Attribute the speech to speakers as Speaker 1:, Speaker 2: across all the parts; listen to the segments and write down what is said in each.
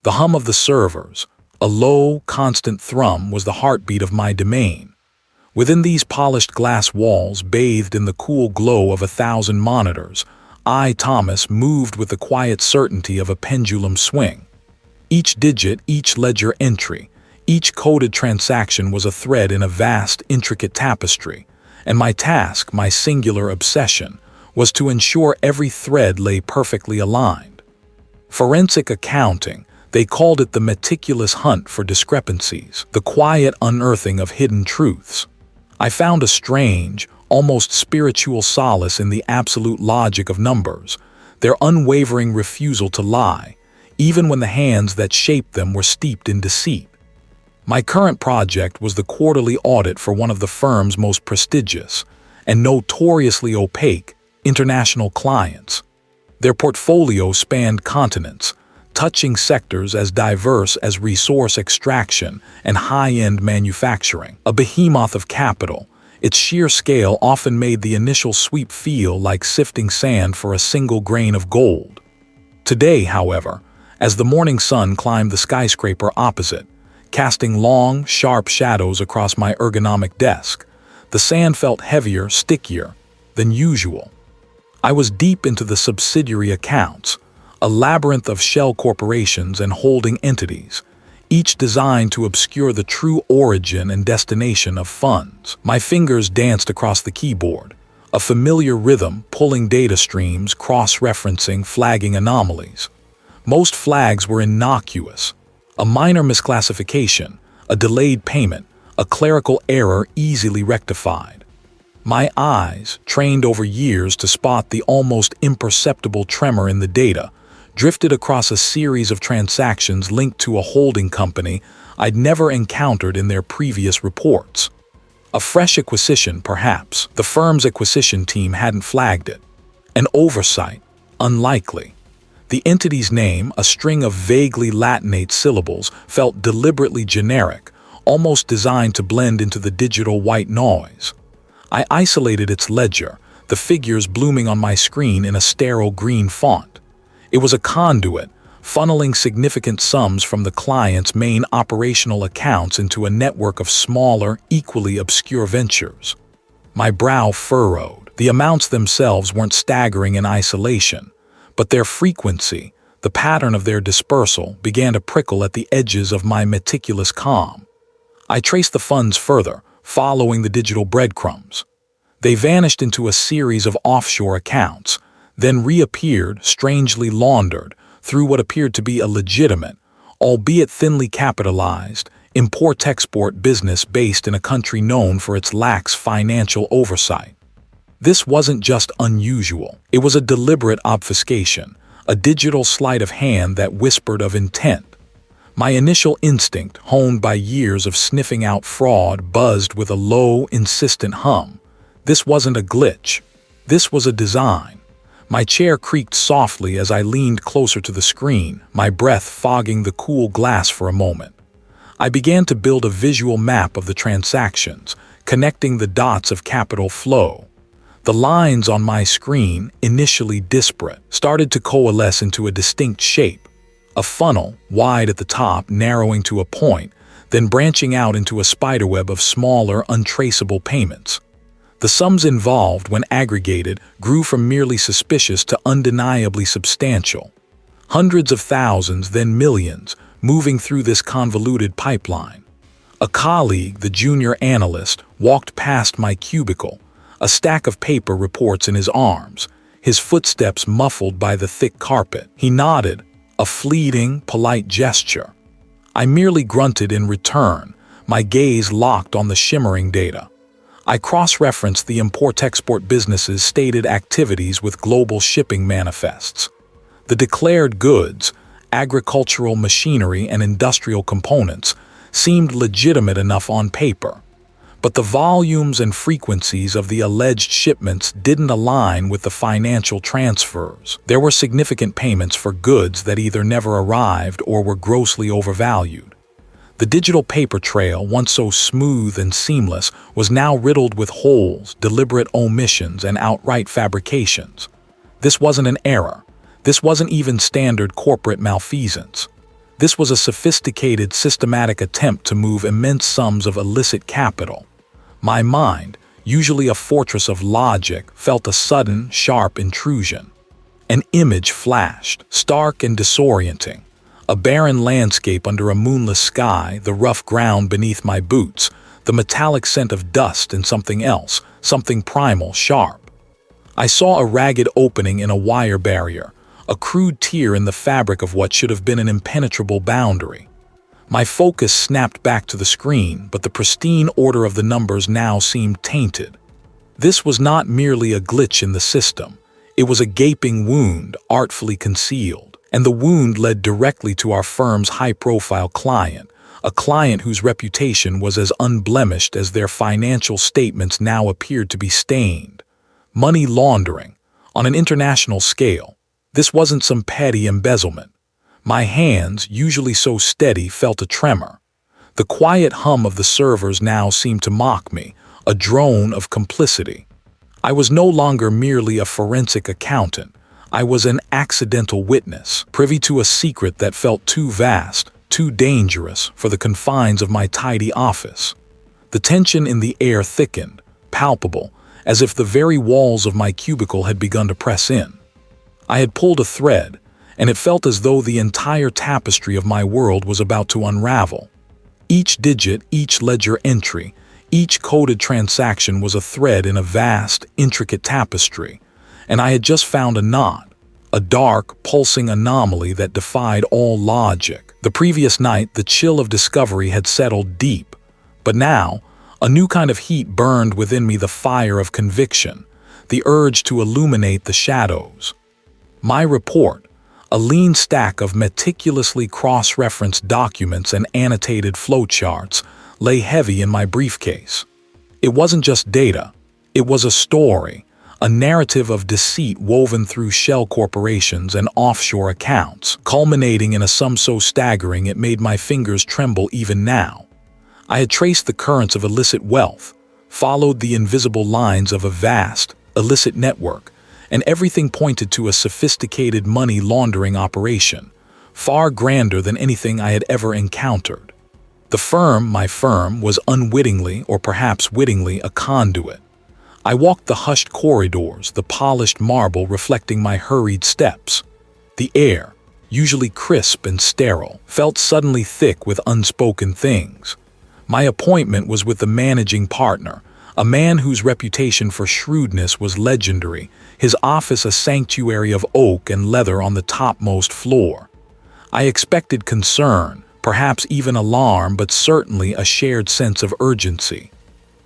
Speaker 1: The hum of the servers, a low, constant thrum, was the heartbeat of my domain. Within these polished glass walls, bathed in the cool glow of 1,000 monitors, I, Thomas, moved with the quiet certainty of a pendulum swing. Each digit, each ledger entry, each coded transaction was a thread in a vast, intricate tapestry, and my task, my singular obsession, was to ensure every thread lay perfectly aligned. Forensic accounting, they called it the meticulous hunt for discrepancies, the quiet unearthing of hidden truths. I found a strange, almost spiritual solace in the absolute logic of numbers, their unwavering refusal to lie, even when the hands that shaped them were steeped in deceit. My current project was the quarterly audit for one of the firm's most prestigious and notoriously opaque international clients. Their portfolio spanned continents, touching sectors as diverse as resource extraction and high-end manufacturing. A behemoth of capital, its sheer scale often made the initial sweep feel like sifting sand for a single grain of gold. Today, however, as the morning sun climbed the skyscraper opposite, casting long, sharp shadows across my ergonomic desk, the sand felt heavier, stickier than usual. I was deep into the subsidiary accounts, a labyrinth of shell corporations and holding entities, each designed to obscure the true origin and destination of funds. My fingers danced across the keyboard, a familiar rhythm pulling data streams, cross-referencing, flagging anomalies. Most flags were innocuous. A minor misclassification, a delayed payment, a clerical error easily rectified. My eyes, trained over years to spot the almost imperceptible tremor in the data, drifted across a series of transactions linked to a holding company I'd never encountered in their previous reports. A fresh acquisition, perhaps. The firm's acquisition team hadn't flagged it. An oversight. Unlikely. The entity's name, a string of vaguely Latinate syllables, felt deliberately generic, almost designed to blend into the digital white noise. I isolated its ledger, the figures blooming on my screen in a sterile green font. It was a conduit, funneling significant sums from the client's main operational accounts into a network of smaller, equally obscure ventures. My brow furrowed. The amounts themselves weren't staggering in isolation, but their frequency, the pattern of their dispersal, began to prickle at the edges of my meticulous calm. I traced the funds further, following the digital breadcrumbs. They vanished into a series of offshore accounts, then reappeared, strangely laundered, through what appeared to be a legitimate, albeit thinly capitalized, import-export business based in a country known for its lax financial oversight. This wasn't just unusual, it was a deliberate obfuscation, a digital sleight of hand that whispered of intent. My initial instinct, honed by years of sniffing out fraud, buzzed with a low, insistent hum. This wasn't a glitch. This was a design. My chair creaked softly as I leaned closer to the screen, my breath fogging the cool glass for a moment. I began to build a visual map of the transactions, connecting the dots of capital flow. The lines on my screen, initially disparate, started to coalesce into a distinct shape. A funnel, wide at the top, narrowing to a point, then branching out into a spiderweb of smaller, untraceable payments. The sums involved, when aggregated, grew from merely suspicious to undeniably substantial. Hundreds of thousands, then millions, moving through this convoluted pipeline. A colleague, the junior analyst, walked past my cubicle, a stack of paper reports in his arms, his footsteps muffled by the thick carpet. He nodded, a fleeting, polite gesture. I merely grunted in return, my gaze locked on the shimmering data. I cross-referenced the import-export business's stated activities with global shipping manifests. The declared goods, agricultural machinery and industrial components, seemed legitimate enough on paper. But the volumes and frequencies of the alleged shipments didn't align with the financial transfers. There were significant payments for goods that either never arrived or were grossly overvalued. The digital paper trail, once so smooth and seamless, was now riddled with holes, deliberate omissions, and outright fabrications. This wasn't an error. This wasn't even standard corporate malfeasance. This was a sophisticated, systematic attempt to move immense sums of illicit capital. My mind, usually a fortress of logic, felt a sudden, sharp intrusion. An image flashed, stark and disorienting. A barren landscape under a moonless sky, the rough ground beneath my boots, the metallic scent of dust and something else, something primal, sharp. I saw a ragged opening in a wire barrier, a crude tear in the fabric of what should have been an impenetrable boundary. My focus snapped back to the screen, but the pristine order of the numbers now seemed tainted. This was not merely a glitch in the system. It was a gaping wound, artfully concealed, and the wound led directly to our firm's high-profile client, a client whose reputation was as unblemished as their financial statements now appeared to be stained. Money laundering, on an international scale. This wasn't some petty embezzlement. My hands, usually so steady, felt a tremor. The quiet hum of the servers now seemed to mock me, a drone of complicity. I was no longer merely a forensic accountant. I was an accidental witness, privy to a secret that felt too vast, too dangerous for the confines of my tidy office. The tension in the air thickened, palpable, as if the very walls of my cubicle had begun to press in. I had pulled a thread, and it felt as though the entire tapestry of my world was about to unravel. Each digit, each ledger entry, each coded transaction was a thread in a vast, intricate tapestry, and I had just found a knot, a dark, pulsing anomaly that defied all logic. The previous night, the chill of discovery had settled deep, but now, a new kind of heat burned within me, the fire of conviction, the urge to illuminate the shadows. My report, a lean stack of meticulously cross-referenced documents and annotated flowcharts, lay heavy in my briefcase. It wasn't just data. It was a story, a narrative of deceit woven through shell corporations and offshore accounts, culminating in a sum so staggering it made my fingers tremble even now. I had traced the currents of illicit wealth, followed the invisible lines of a vast, illicit network, and everything pointed to a sophisticated money laundering operation, far grander than anything I had ever encountered. The firm, my firm, was unwittingly, or perhaps wittingly, a conduit. I walked the hushed corridors, the polished marble reflecting my hurried steps. The air, usually crisp and sterile, felt suddenly thick with unspoken things. My appointment was with the managing partner, a man whose reputation for shrewdness was legendary, his office a sanctuary of oak and leather on the topmost floor. I expected concern, perhaps even alarm, but certainly a shared sense of urgency.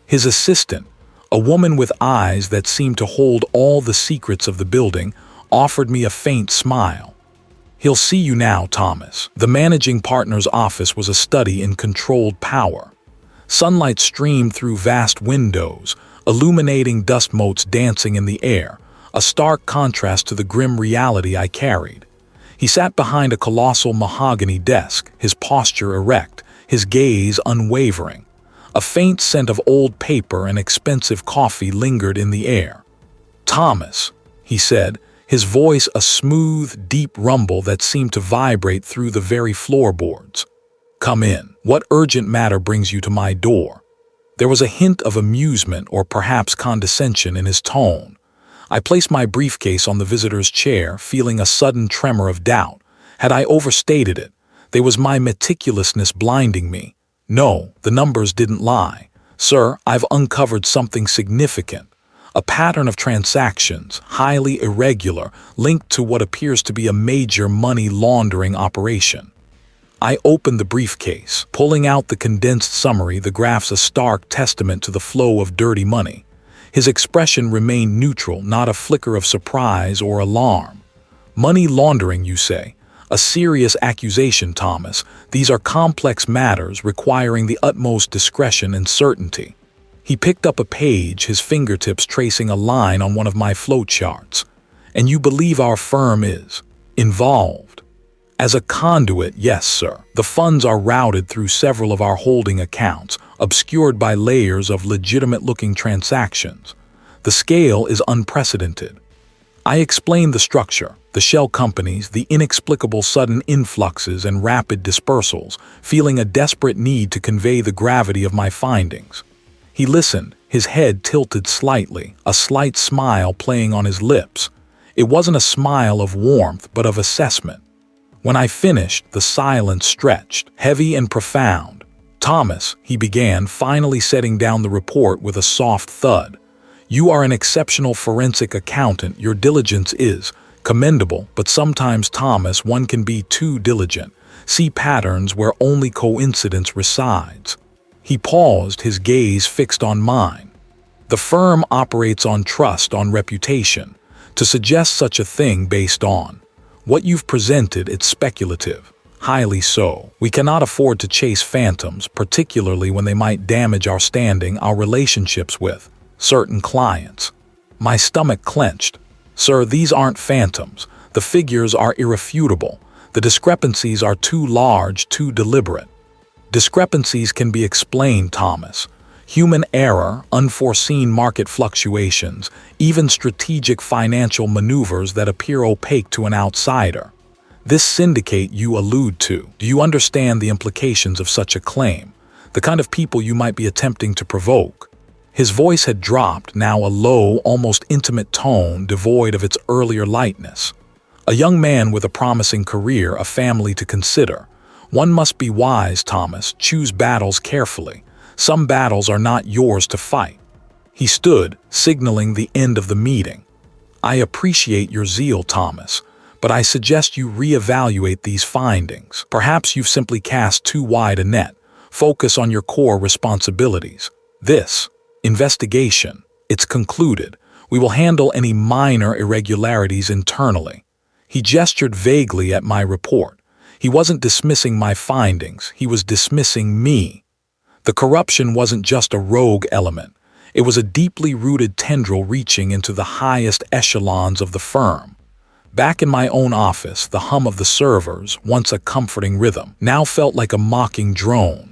Speaker 1: His assistant, a woman with eyes that seemed to hold all the secrets of the building, offered me a faint smile. "He'll see you now, Thomas." The managing partner's office was a study in controlled power. Sunlight streamed through vast windows, illuminating dust motes dancing in the air, a stark contrast to the grim reality I carried. He sat behind a colossal mahogany desk, his posture erect, his gaze unwavering. A faint scent of old paper and expensive coffee lingered in the air. "Thomas," he said, his voice a smooth, deep rumble that seemed to vibrate through the very floorboards. "Come in. What urgent matter brings you to my door?" There was a hint of amusement or perhaps condescension in his tone. I placed my briefcase on the visitor's chair, feeling a sudden tremor of doubt. Had I overstated it? Was my meticulousness blinding me? No, the numbers didn't lie. "Sir, I've uncovered something significant. A pattern of transactions, highly irregular, linked to what appears to be a major money laundering operation." I opened the briefcase, pulling out the condensed summary, the graphs a stark testament to the flow of dirty money. His expression remained neutral, not a flicker of surprise or alarm. "Money laundering, you say? A serious accusation, Thomas. These are complex matters requiring the utmost discretion and certainty." He picked up a page, his fingertips tracing a line on one of my flowcharts. "And you believe our firm is involved?" "As a conduit, yes, sir. The funds are routed through several of our holding accounts, obscured by layers of legitimate-looking transactions. The scale is unprecedented." I explained the structure, the shell companies, the inexplicable sudden influxes and rapid dispersals, feeling a desperate need to convey the gravity of my findings. He listened, his head tilted slightly, a slight smile playing on his lips. It wasn't a smile of warmth, but of assessment. When I finished, the silence stretched, heavy and profound. "Thomas," he began, finally setting down the report with a soft thud. "You are an exceptional forensic accountant. Your diligence is commendable, but sometimes, Thomas, one can be too diligent. See patterns where only coincidence resides." He paused, his gaze fixed on mine. "The firm operates on trust, on reputation. To suggest such a thing based on what you've presented, it's speculative. Highly so. We cannot afford to chase phantoms, particularly when they might damage our standing, our relationships with certain clients." My stomach clenched. "Sir, these aren't phantoms. The figures are irrefutable. The discrepancies are too large, too deliberate." "Discrepancies can be explained, Thomas. Human error, unforeseen market fluctuations, even strategic financial maneuvers that appear opaque to an outsider. This syndicate you allude to, do you understand the implications of such a claim? The kind of people you might be attempting to provoke?" His voice had dropped, now a low, almost intimate tone devoid of its earlier lightness. "A young man with a promising career, a family to consider. One must be wise, Thomas, choose battles carefully. Some battles are not yours to fight." He stood, signaling the end of the meeting. "I appreciate your zeal, Thomas, but I suggest you reevaluate these findings. Perhaps you've simply cast too wide a net. Focus on your core responsibilities. This investigation, it's concluded. We will handle any minor irregularities internally." He gestured vaguely at my report. He wasn't dismissing my findings, he was dismissing me. The corruption wasn't just a rogue element. It was a deeply rooted tendril reaching into the highest echelons of the firm. Back in my own office, the hum of the servers, once a comforting rhythm, now felt like a mocking drone.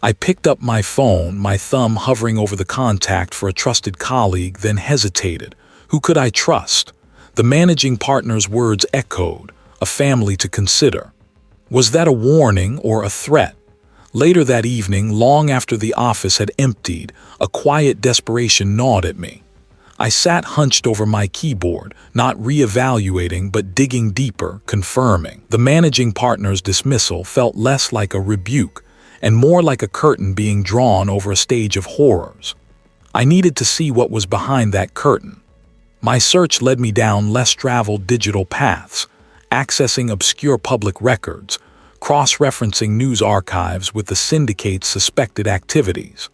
Speaker 1: I picked up my phone, my thumb hovering over the contact for a trusted colleague, then hesitated. Who could I trust? The managing partner's words echoed, "a family to consider." Was that a warning or a threat? Later that evening, long after the office had emptied, a quiet desperation gnawed at me. I sat hunched over my keyboard, not reevaluating but digging deeper, confirming. The managing partner's dismissal felt less like a rebuke and more like a curtain being drawn over a stage of horrors. I needed to see what was behind that curtain. My search led me down less traveled digital paths, accessing obscure public records, cross-referencing news archives with the syndicate's suspected activities.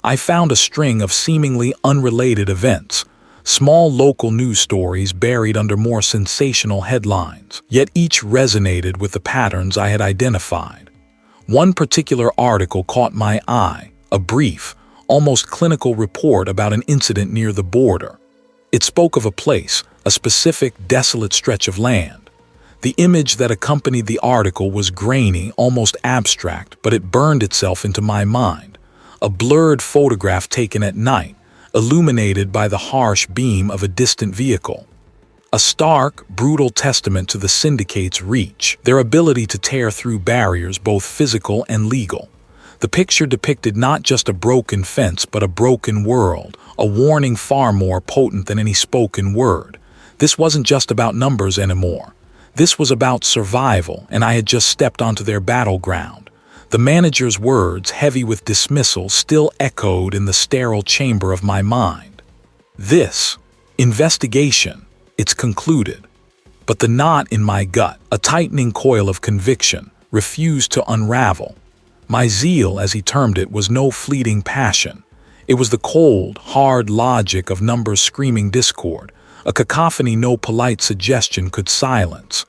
Speaker 1: I found a string of seemingly unrelated events, small local news stories buried under more sensational headlines, yet each resonated with the patterns I had identified. One particular article caught my eye, a brief, almost clinical report about an incident near the border. It spoke of a place, a specific desolate stretch of land. The image that accompanied the article was grainy, almost abstract, but it burned itself into my mind. A blurred photograph taken at night, illuminated by the harsh beam of a distant vehicle. A stark, brutal testament to the syndicate's reach, their ability to tear through barriers both physical and legal. The picture depicted not just a broken fence, but a broken world, a warning far more potent than any spoken word. This wasn't just about numbers anymore. This was about survival, and I had just stepped onto their battleground. The manager's words, heavy with dismissal, still echoed in the sterile chamber of my mind. This investigation, it's concluded. But the knot in my gut, a tightening coil of conviction, refused to unravel. My zeal, as he termed it, was no fleeting passion. It was the cold, hard logic of numbers screaming discord, a cacophony no polite suggestion could silence.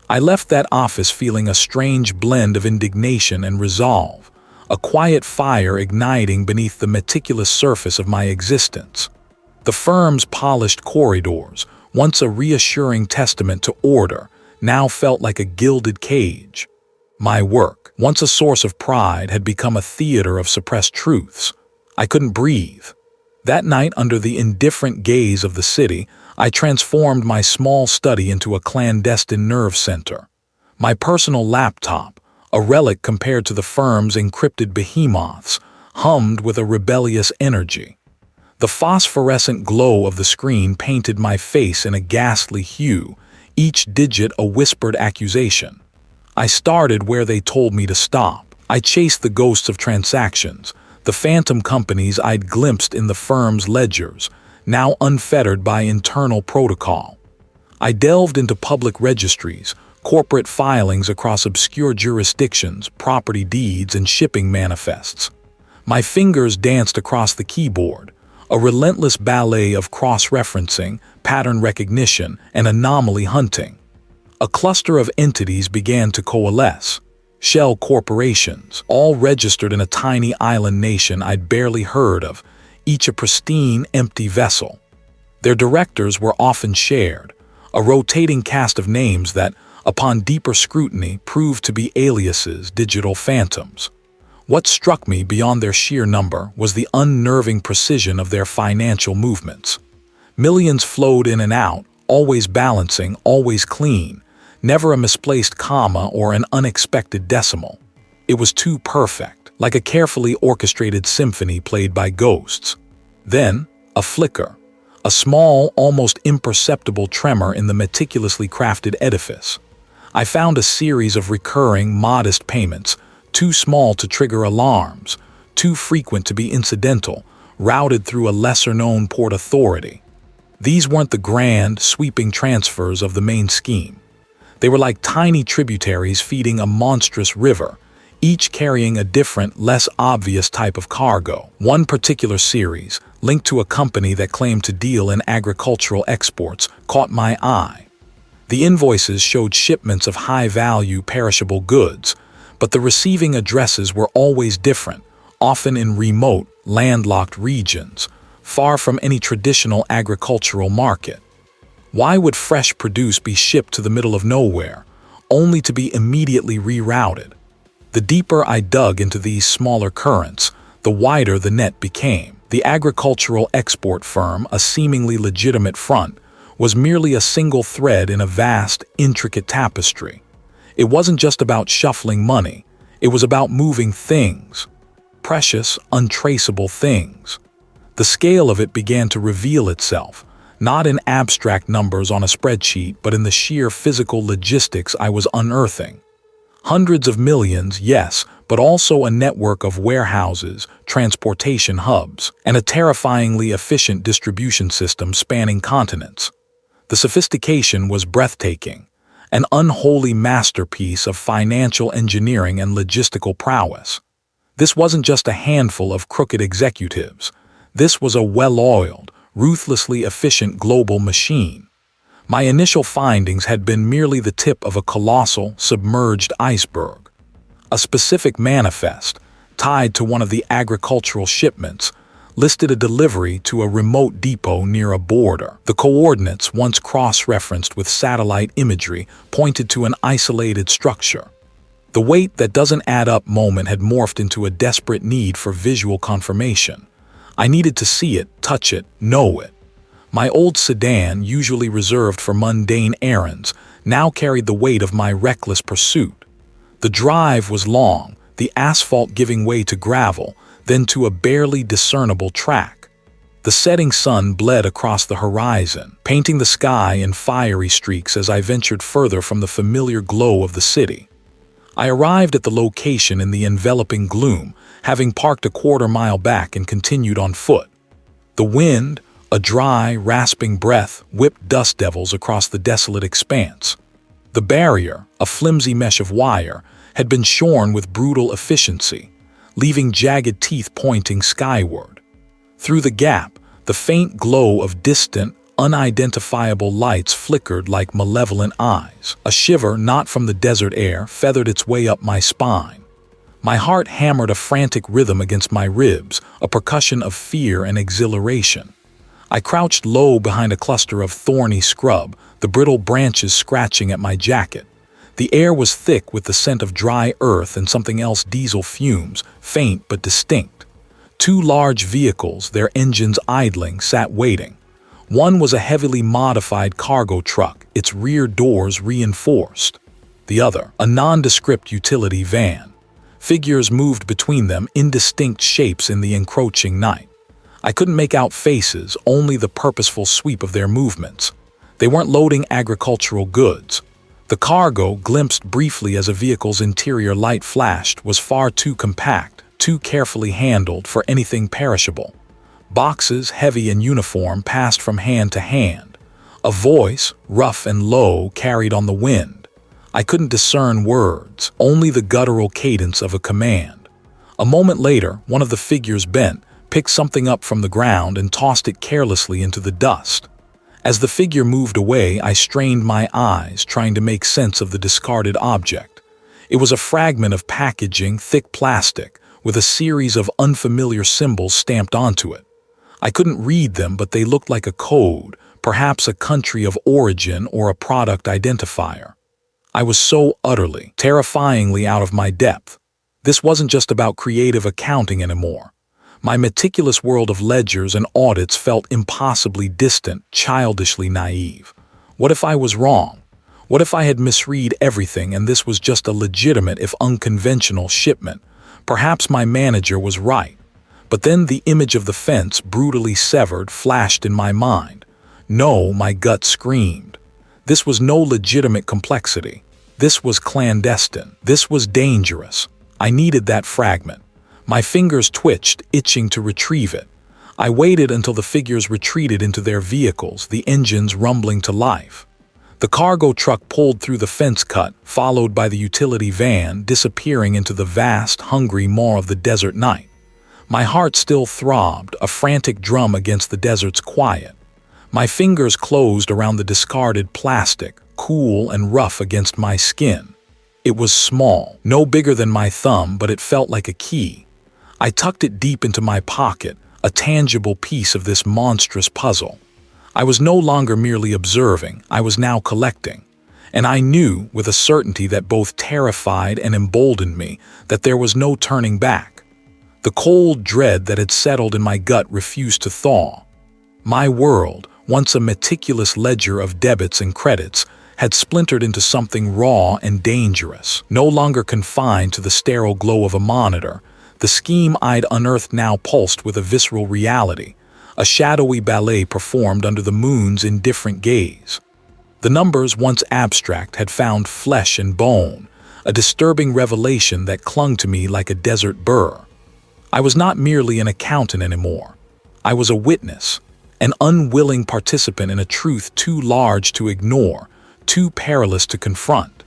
Speaker 1: I left that office feeling a strange blend of indignation and resolve, a quiet fire igniting beneath the meticulous surface of my existence. The firm's polished corridors, once a reassuring testament to order, now felt like a gilded cage. My work, once a source of pride, had become a theater of suppressed truths. I couldn't breathe. That night, under the indifferent gaze of the city, I transformed my small study into a clandestine nerve center. My personal laptop, a relic compared to the firm's encrypted behemoths, hummed with a rebellious energy. The phosphorescent glow of the screen painted my face in a ghastly hue, each digit a whispered accusation. I started where they told me to stop. I chased the ghosts of transactions, the phantom companies I'd glimpsed in the firm's ledgers, now unfettered by internal protocol. I delved into public registries, corporate filings across obscure jurisdictions, property deeds, and shipping manifests. My fingers danced across the keyboard, a relentless ballet of cross-referencing, pattern recognition, and anomaly hunting. A cluster of entities began to coalesce. Shell corporations, all registered in a tiny island nation I'd barely heard of, each a pristine, empty vessel. Their directors were often shared, a rotating cast of names that, upon deeper scrutiny, proved to be aliases, digital phantoms. What struck me beyond their sheer number was the unnerving precision of their financial movements. Millions flowed in and out, always balancing, always clean, never a misplaced comma or an unexpected decimal. It was too perfect, like a carefully orchestrated symphony played by ghosts. Then, a flicker, a small, almost imperceptible tremor in the meticulously crafted edifice. I found a series of recurring, modest payments, too small to trigger alarms, too frequent to be incidental, routed through a lesser-known port authority. These weren't the grand, sweeping transfers of the main scheme. They were like tiny tributaries feeding a monstrous river, each carrying a different, less obvious type of cargo. One particular series, linked to a company that claimed to deal in agricultural exports, caught my eye. The invoices showed shipments of high-value, perishable goods, but the receiving addresses were always different, often in remote, landlocked regions, far from any traditional agricultural market. Why would fresh produce be shipped to the middle of nowhere, only to be immediately rerouted? The deeper I dug into these smaller currents, the wider the net became. The agricultural export firm, a seemingly legitimate front, was merely a single thread in a vast, intricate tapestry. It wasn't just about shuffling money, it was about moving things. Precious, untraceable things. The scale of it began to reveal itself, not in abstract numbers on a spreadsheet, but in the sheer physical logistics I was unearthing. Hundreds of millions, yes, but also a network of warehouses, transportation hubs, and a terrifyingly efficient distribution system spanning continents. The sophistication was breathtaking, an unholy masterpiece of financial engineering and logistical prowess. This wasn't just a handful of crooked executives. This was a well-oiled, ruthlessly efficient global machine. My initial findings had been merely the tip of a colossal, submerged iceberg. A specific manifest, tied to one of the agricultural shipments, listed a delivery to a remote depot near a border. The coordinates, once cross-referenced with satellite imagery, pointed to an isolated structure. The wait that doesn't add up moment had morphed into a desperate need for visual confirmation. I needed to see it, touch it, know it. My old sedan, usually reserved for mundane errands, now carried the weight of my reckless pursuit. The drive was long, the asphalt giving way to gravel, then to a barely discernible track. The setting sun bled across the horizon, painting the sky in fiery streaks as I ventured further from the familiar glow of the city. I arrived at the location in the enveloping gloom, having parked a quarter-mile back and continued on foot. The wind, a dry, rasping breath, whipped dust devils across the desolate expanse. The barrier, a flimsy mesh of wire, had been shorn with brutal efficiency, leaving jagged teeth pointing skyward. Through the gap, the faint glow of distant, unidentifiable lights flickered like malevolent eyes. A shiver, not from the desert air, feathered its way up my spine. My heart hammered a frantic rhythm against my ribs, a percussion of fear and exhilaration. I crouched low behind a cluster of thorny scrub, the brittle branches scratching at my jacket. The air was thick with the scent of dry earth and something else, diesel fumes, faint but distinct. Two large vehicles, their engines idling, sat waiting. One was a heavily modified cargo truck, its rear doors reinforced. The other, a nondescript utility van. Figures moved between them, indistinct shapes in the encroaching night. I couldn't make out faces, only the purposeful sweep of their movements. They weren't loading agricultural goods. The cargo, glimpsed briefly as a vehicle's interior light flashed, was far too compact, too carefully handled for anything perishable. Boxes, heavy and uniform, passed from hand to hand. A voice, rough and low, carried on the wind. I couldn't discern words, only the guttural cadence of a command. A moment later, one of the figures bent, picked something up from the ground and tossed it carelessly into the dust. As the figure moved away, I strained my eyes, trying to make sense of the discarded object. It was a fragment of packaging, thick plastic, with a series of unfamiliar symbols stamped onto it. I couldn't read them, but they looked like a code, perhaps a country of origin or a product identifier. I was so utterly, terrifyingly out of my depth. This wasn't just about creative accounting anymore. My meticulous world of ledgers and audits felt impossibly distant, childishly naive. What if I was wrong? What if I had misread everything and this was just a legitimate, if unconventional, shipment? Perhaps my manager was right. But then the image of the fence, brutally severed, flashed in my mind. No, my gut screamed. This was no legitimate complexity. This was clandestine. This was dangerous. I needed that fragment. My fingers twitched, itching to retrieve it. I waited until the figures retreated into their vehicles, the engines rumbling to life. The cargo truck pulled through the fence cut, followed by the utility van, disappearing into the vast, hungry maw of the desert night. My heart still throbbed, a frantic drum against the desert's quiet. My fingers closed around the discarded plastic, cool and rough against my skin. It was small, no bigger than my thumb, but it felt like a key. I tucked it deep into my pocket, a tangible piece of this monstrous puzzle. I was no longer merely observing, I was now collecting. And I knew, with a certainty that both terrified and emboldened me, that there was no turning back. The cold dread that had settled in my gut refused to thaw. My world, once a meticulous ledger of debits and credits, had splintered into something raw and dangerous, no longer confined to the sterile glow of a monitor. The scheme I'd unearthed now pulsed with a visceral reality, a shadowy ballet performed under the moon's indifferent gaze. The numbers, once abstract, had found flesh and bone, a disturbing revelation that clung to me like a desert burr. I was not merely an accountant anymore. I was a witness, an unwilling participant in a truth too large to ignore, too perilous to confront.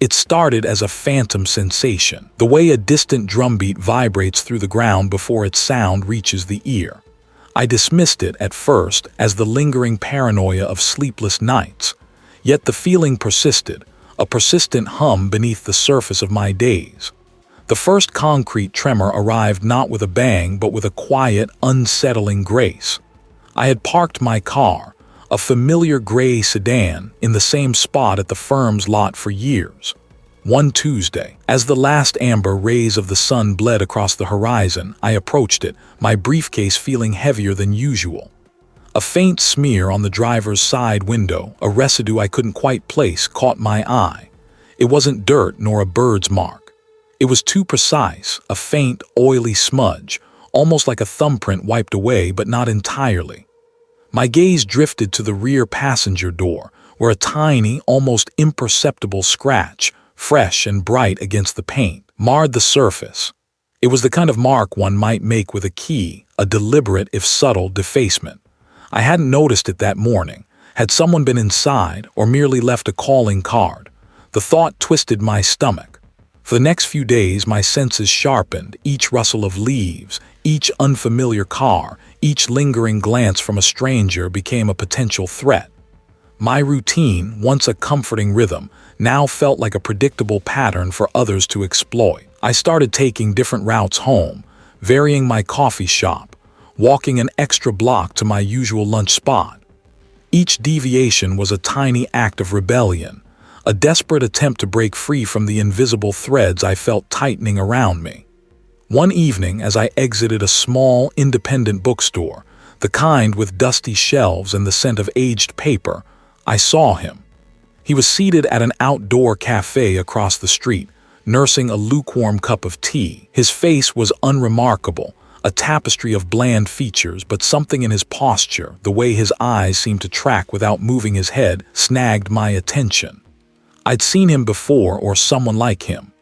Speaker 1: It started as a phantom sensation, the way a distant drumbeat vibrates through the ground before its sound reaches the ear. I dismissed it at first as the lingering paranoia of sleepless nights, yet the feeling persisted, a persistent hum beneath the surface of my days. The first concrete tremor arrived not with a bang but with a quiet, unsettling grace. I had parked my car, a familiar gray sedan, in the same spot at the firm's lot for years. One Tuesday, as the last amber rays of the sun bled across the horizon, I approached it, my briefcase feeling heavier than usual. A faint smear on the driver's side window, a residue I couldn't quite place, caught my eye. It wasn't dirt nor a bird's mark. It was too precise, a faint, oily smudge, almost like a thumbprint wiped away, but not entirely. My gaze drifted to the rear passenger door, where a tiny, almost imperceptible scratch, fresh and bright against the paint, marred the surface. It was the kind of mark one might make with a key, a deliberate if subtle defacement. I hadn't noticed it that morning. Had someone been inside or merely left a calling card? The thought twisted my stomach. For the next few days, my senses sharpened, each rustle of leaves, each unfamiliar car, each lingering glance from a stranger became a potential threat. My routine, once a comforting rhythm, now felt like a predictable pattern for others to exploit. I started taking different routes home, varying my coffee shop, walking an extra block to my usual lunch spot. Each deviation was a tiny act of rebellion, a desperate attempt to break free from the invisible threads I felt tightening around me. One evening, as I exited a small, independent bookstore, the kind with dusty shelves and the scent of aged paper, I saw him. He was seated at an outdoor cafe across the street, nursing a lukewarm cup of tea. His face was unremarkable, a tapestry of bland features, but something in his posture, the way his eyes seemed to track without moving his head, snagged my attention. I'd seen him before, or someone like him.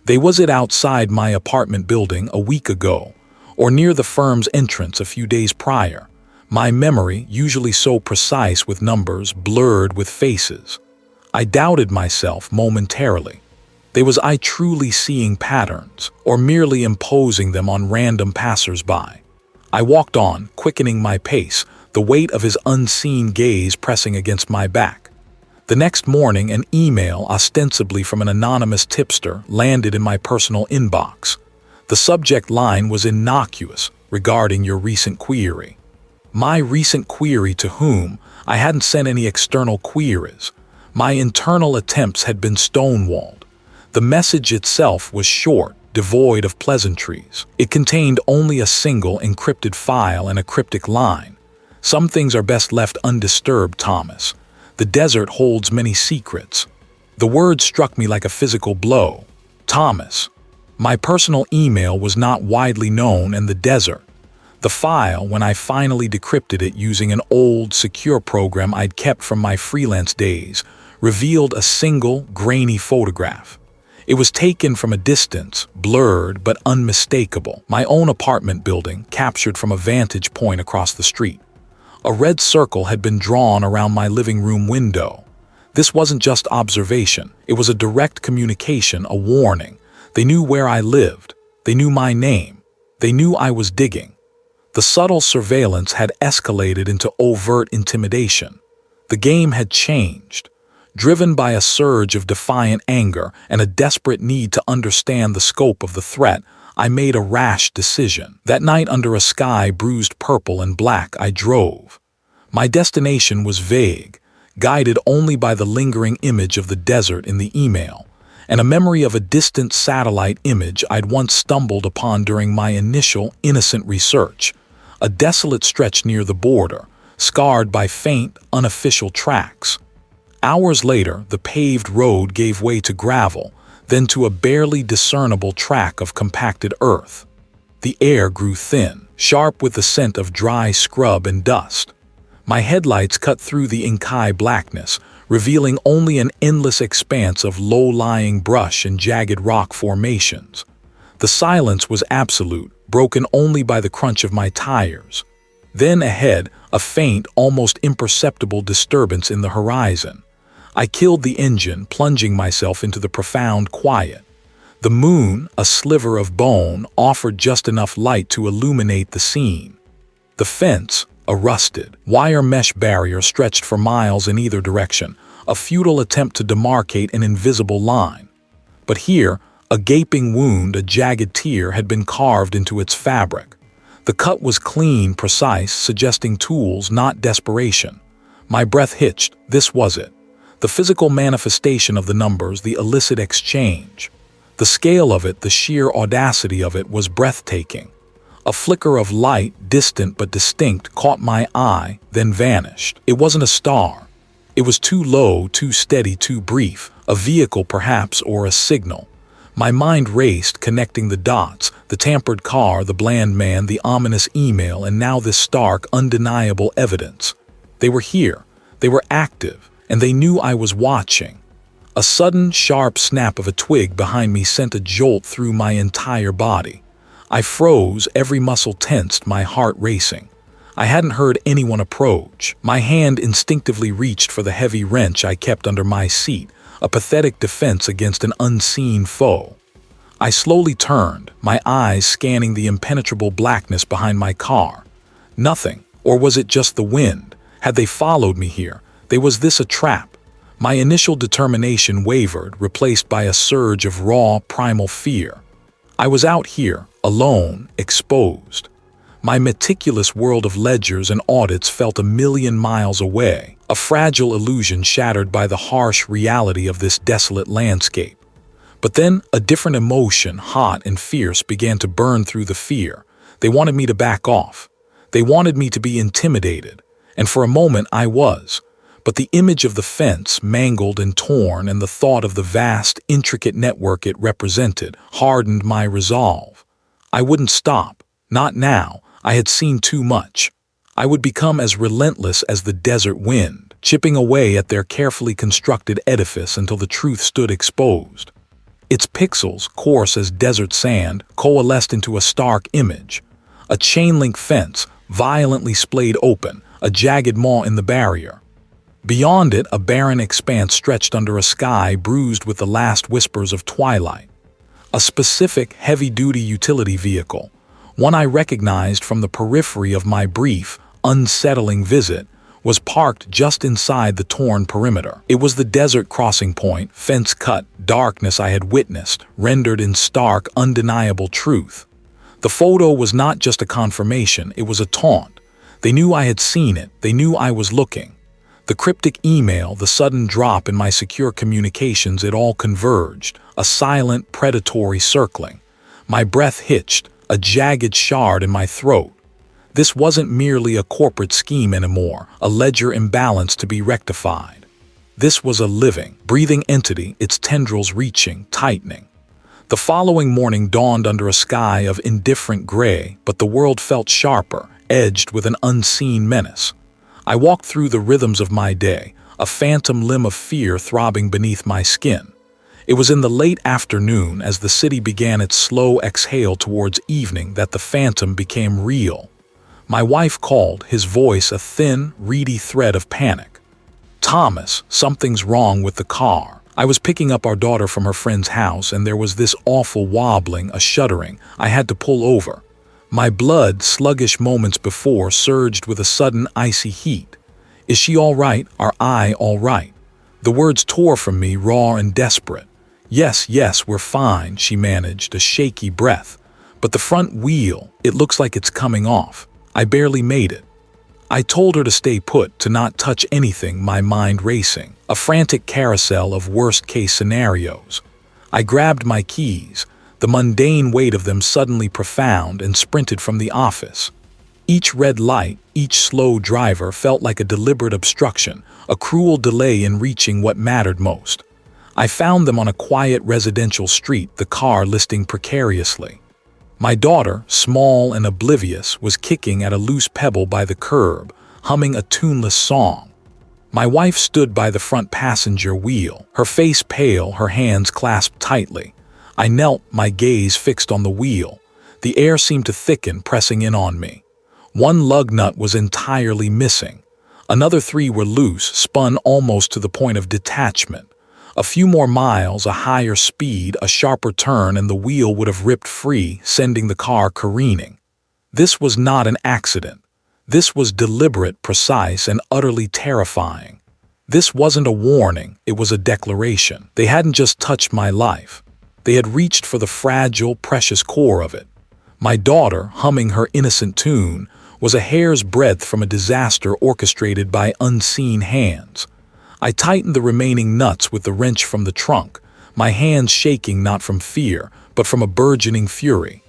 Speaker 1: They was it outside my apartment building a week ago, or near the firm's entrance a few days prior. My memory, usually so precise with numbers, blurred with faces. I doubted myself momentarily. Was I truly seeing patterns, or merely imposing them on random passers-by? I walked on, quickening my pace, the weight of his unseen gaze pressing against my back. The next morning, an email, ostensibly from an anonymous tipster, landed in my personal inbox. The subject line was innocuous, regarding your recent query. My recent query to whom? I hadn't sent any external queries. My internal attempts had been stonewalled. The message itself was short, devoid of pleasantries. It contained only a single encrypted file and a cryptic line. Some things are best left undisturbed, Thomas. The desert holds many secrets. The word struck me like a physical blow. Thomas. My personal email was not widely known in the desert. The file, when I finally decrypted it using an old, secure program I'd kept from my freelance days, revealed a single, grainy photograph. It was taken from a distance, blurred but unmistakable. My own apartment building, captured from a vantage point across the street. A red circle had been drawn around my living room window. This wasn't just observation. It was a direct communication, a warning. They knew where I lived. They knew my name. They knew I was digging. The subtle surveillance had escalated into overt intimidation. The game had changed. Driven by a surge of defiant anger and a desperate need to understand the scope of the threat, I made a rash decision. That night, under a sky bruised purple and black, I drove. My destination was vague, guided only by the lingering image of the desert in the email, and a memory of a distant satellite image I'd once stumbled upon during my initial, innocent research. A desolate stretch near the border, scarred by faint, unofficial tracks. Hours later, the paved road gave way to gravel, then to a barely discernible track of compacted earth. The air grew thin, sharp with the scent of dry scrub and dust. My headlights cut through the inky blackness, revealing only an endless expanse of low-lying brush and jagged rock formations. The silence was absolute, broken only by the crunch of my tires. Then ahead, a faint, almost imperceptible disturbance in the horizon. I killed the engine, plunging myself into the profound quiet. The moon, a sliver of bone, offered just enough light to illuminate the scene. The fence, a rusted, wire mesh barrier stretched for miles in either direction, a futile attempt to demarcate an invisible line. But here, a gaping wound, a jagged tear, had been carved into its fabric. The cut was clean, precise, suggesting tools, not desperation. My breath hitched. This was it. The physical manifestation of the numbers, the illicit exchange. The scale of it, the sheer audacity of it, was breathtaking. A flicker of light, distant but distinct, caught my eye, then vanished. It wasn't a star. It was too low, too steady, too brief. A vehicle, perhaps, or a signal. My mind raced, connecting the dots, the tampered car, the bland man, the ominous email, and now this stark, undeniable evidence. They were here. They were active. And they knew I was watching. A sudden, sharp snap of a twig behind me sent a jolt through my entire body. I froze, every muscle tensed, my heart racing. I hadn't heard anyone approach. My hand instinctively reached for the heavy wrench I kept under my seat, a pathetic defense against an unseen foe. I slowly turned, my eyes scanning the impenetrable blackness behind my car. Nothing, or was it just the wind? Had they followed me here? Was this a trap? My initial determination wavered, replaced by a surge of raw, primal fear. I was out here, alone, exposed. My meticulous world of ledgers and audits felt a million miles away, a fragile illusion shattered by the harsh reality of this desolate landscape. But then a different emotion, hot and fierce, began to burn through the fear. They wanted me to back off. They wanted me to be intimidated. And for a moment I was. But the image of the fence, mangled and torn, and the thought of the vast, intricate network it represented, hardened my resolve. I wouldn't stop. Not now. I had seen too much. I would become as relentless as the desert wind, chipping away at their carefully constructed edifice until the truth stood exposed. Its pixels, coarse as desert sand, coalesced into a stark image. A chain-link fence, violently splayed open, a jagged maw in the barrier. Beyond it, a barren expanse stretched under a sky bruised with the last whispers of twilight. A specific, heavy-duty utility vehicle, one I recognized from the periphery of my brief, unsettling visit, was parked just inside the torn perimeter. It was the desert crossing point, fence-cut, darkness I had witnessed, rendered in stark, undeniable truth. The photo was not just a confirmation, it was a taunt. They knew I had seen it, they knew I was looking. The cryptic email, the sudden drop in my secure communications, it all converged, a silent, predatory circling. My breath hitched, a jagged shard in my throat. This wasn't merely a corporate scheme anymore, a ledger imbalance to be rectified. This was a living, breathing entity, its tendrils reaching, tightening. The following morning dawned under a sky of indifferent gray, but the world felt sharper, edged with an unseen menace. I walked through the rhythms of my day, a phantom limb of fear throbbing beneath my skin. It was in the late afternoon, as the city began its slow exhale towards evening, that the phantom became real. My wife called, his voice a thin, reedy thread of panic. "Thomas, something's wrong with the car." I was picking up our daughter from her friend's house, and there was this awful wobbling, a shuddering. I had to pull over. My blood, sluggish moments before, surged with a sudden icy heat. "Is she all right? Are I all right?" The words tore from me, raw and desperate. Yes, we're fine," she managed, a shaky breath. "But the front wheel, it looks like it's coming off. I barely made it." I told her to stay put, to not touch anything, my mind racing, a frantic carousel of worst-case scenarios. I grabbed my keys, the mundane weight of them suddenly profound, and sprinted from the office. Each red light, each slow driver felt like a deliberate obstruction, a cruel delay in reaching what mattered most. I found them on a quiet residential street, the car listing precariously. My daughter, small and oblivious, was kicking at a loose pebble by the curb, humming a tuneless song. My wife stood by the front passenger wheel, her face pale, her hands clasped tightly. I knelt, my gaze fixed on the wheel. The air seemed to thicken, pressing in on me. One lug nut was entirely missing. Another 3 were loose, spun almost to the point of detachment. A few more miles, a higher speed, a sharper turn, and the wheel would have ripped free, sending the car careening. This was not an accident. This was deliberate, precise, and utterly terrifying. This wasn't a warning, it was a declaration. They hadn't just touched my life. They had reached for the fragile, precious core of it. My daughter, humming her innocent tune, was a hair's breadth from a disaster orchestrated by unseen hands. I tightened the remaining nuts with the wrench from the trunk, my hands shaking not from fear, but from a burgeoning fury.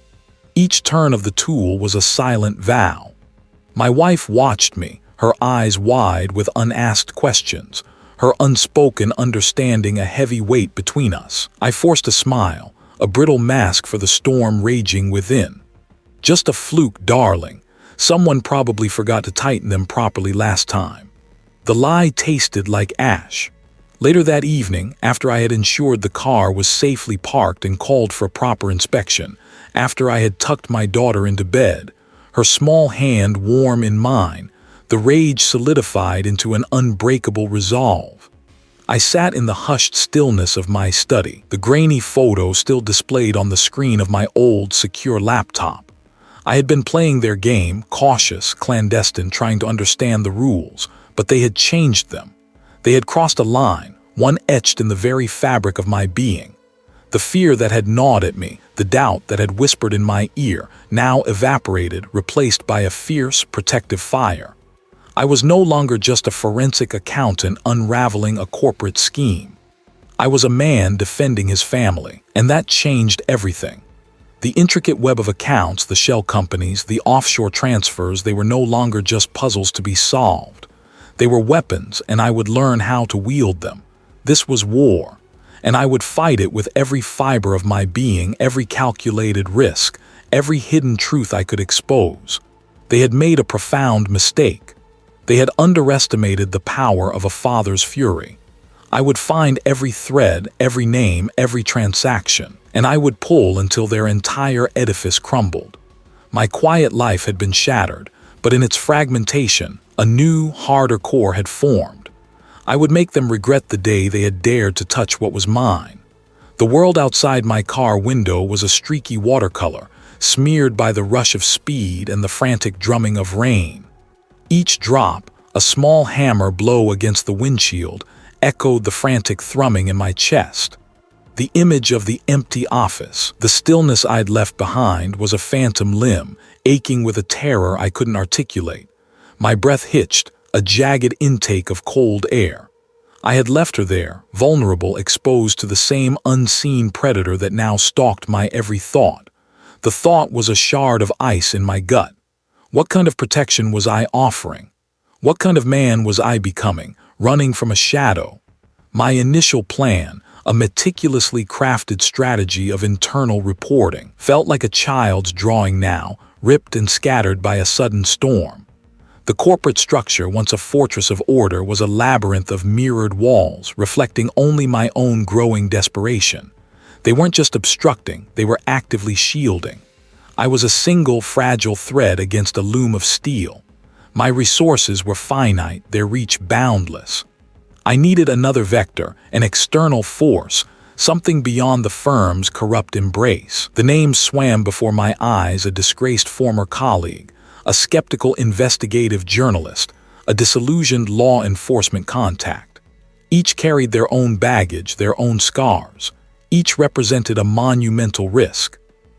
Speaker 1: Each turn of the tool was a silent vow. My wife watched me, her eyes wide with unasked questions, her unspoken understanding a heavy weight between us. I forced a smile, a brittle mask for the storm raging within. "Just a fluke, darling. Someone probably forgot to tighten them properly last time." The lie tasted like ash. Later that evening, after I had ensured the car was safely parked and called for a proper inspection, after I had tucked my daughter into bed, her small hand warm in mine, the rage solidified into an unbreakable resolve. I sat in the hushed stillness of my study, the grainy photo still displayed on the screen of my old, secure laptop. I had been playing their game, cautious, clandestine, trying to understand the rules, but they had changed them. They had crossed a line, one etched in the very fabric of my being. The fear that had gnawed at me, the doubt that had whispered in my ear, now evaporated, replaced by a fierce, protective fire. I was no longer just a forensic accountant unraveling a corporate scheme. I was a man defending his family, and that changed everything. The intricate web of accounts, the shell companies, the offshore transfers, they were no longer just puzzles to be solved. They were weapons, and I would learn how to wield them. This was war, and I would fight it with every fiber of my being, every calculated risk, every hidden truth I could expose. They had made a profound mistake. They had underestimated the power of a father's fury. I would find every thread, every name, every transaction, and I would pull until their entire edifice crumbled. My quiet life had been shattered, but in its fragmentation, a new, harder core had formed. I would make them regret the day they had dared to touch what was mine. The world outside my car window was a streaky watercolor, smeared by the rush of speed and the frantic drumming of rain. Each drop, a small hammer blow against the windshield, echoed the frantic thrumming in my chest. The image of the empty office, the stillness I'd left behind, was a phantom limb, aching with a terror I couldn't articulate. My breath hitched, a jagged intake of cold air. I had left her there, vulnerable, exposed to the same unseen predator that now stalked my every thought. The thought was a shard of ice in my gut. What kind of protection was I offering? What kind of man was I becoming, running from a shadow? My initial plan, a meticulously crafted strategy of internal reporting, felt like a child's drawing now, ripped and scattered by a sudden storm. The corporate structure, once a fortress of order, was a labyrinth of mirrored walls, reflecting only my own growing desperation. They weren't just obstructing, they were actively shielding. I was a single, fragile thread against a loom of steel. My resources were finite, their reach boundless. I needed another vector, an external force, something beyond the firm's corrupt embrace. The name swam before my eyes: a disgraced former colleague, a skeptical investigative journalist, a disillusioned law enforcement contact. Each carried their own baggage, their own scars. Each represented a monumental risk.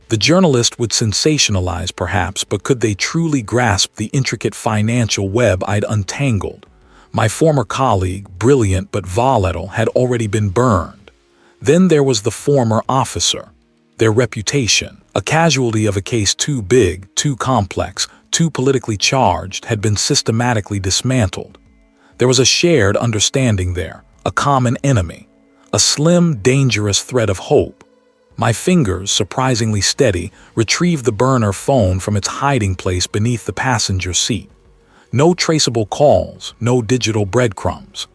Speaker 1: The journalist would sensationalize, perhaps, but could they truly grasp the intricate financial web I'd untangled? My former colleague, brilliant but volatile, had already been burned. Then there was the former officer. Their reputation, a casualty of a case too big, too complex, too politically charged, had been systematically dismantled. There was a shared understanding there, a common enemy, a slim, dangerous thread of hope. My fingers, surprisingly steady, retrieved the burner phone from its hiding place beneath the passenger seat. No traceable calls, no digital breadcrumbs.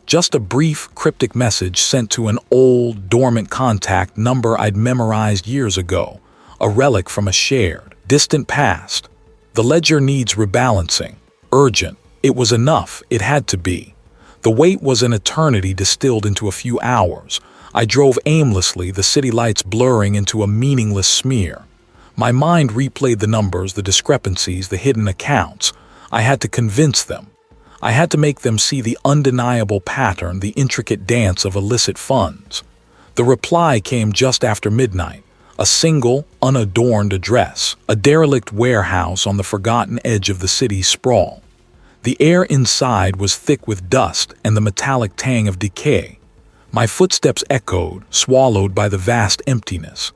Speaker 1: Just a brief, cryptic message sent to an old, dormant contact number I'd memorized years ago, a relic from a shared, distant past. The ledger needs rebalancing. Urgent. It was enough. It had to be. The wait was an eternity distilled into a few hours. I drove aimlessly, the city lights blurring into a meaningless smear. My mind replayed the numbers, the discrepancies, the hidden accounts. I had to convince them. I had to make them see the undeniable pattern, the intricate dance of illicit funds. The reply came just after midnight. A single, unadorned address, a derelict warehouse on the forgotten edge of the city's sprawl. The air inside was thick with dust and the metallic tang of decay. My footsteps echoed, swallowed by the vast emptiness.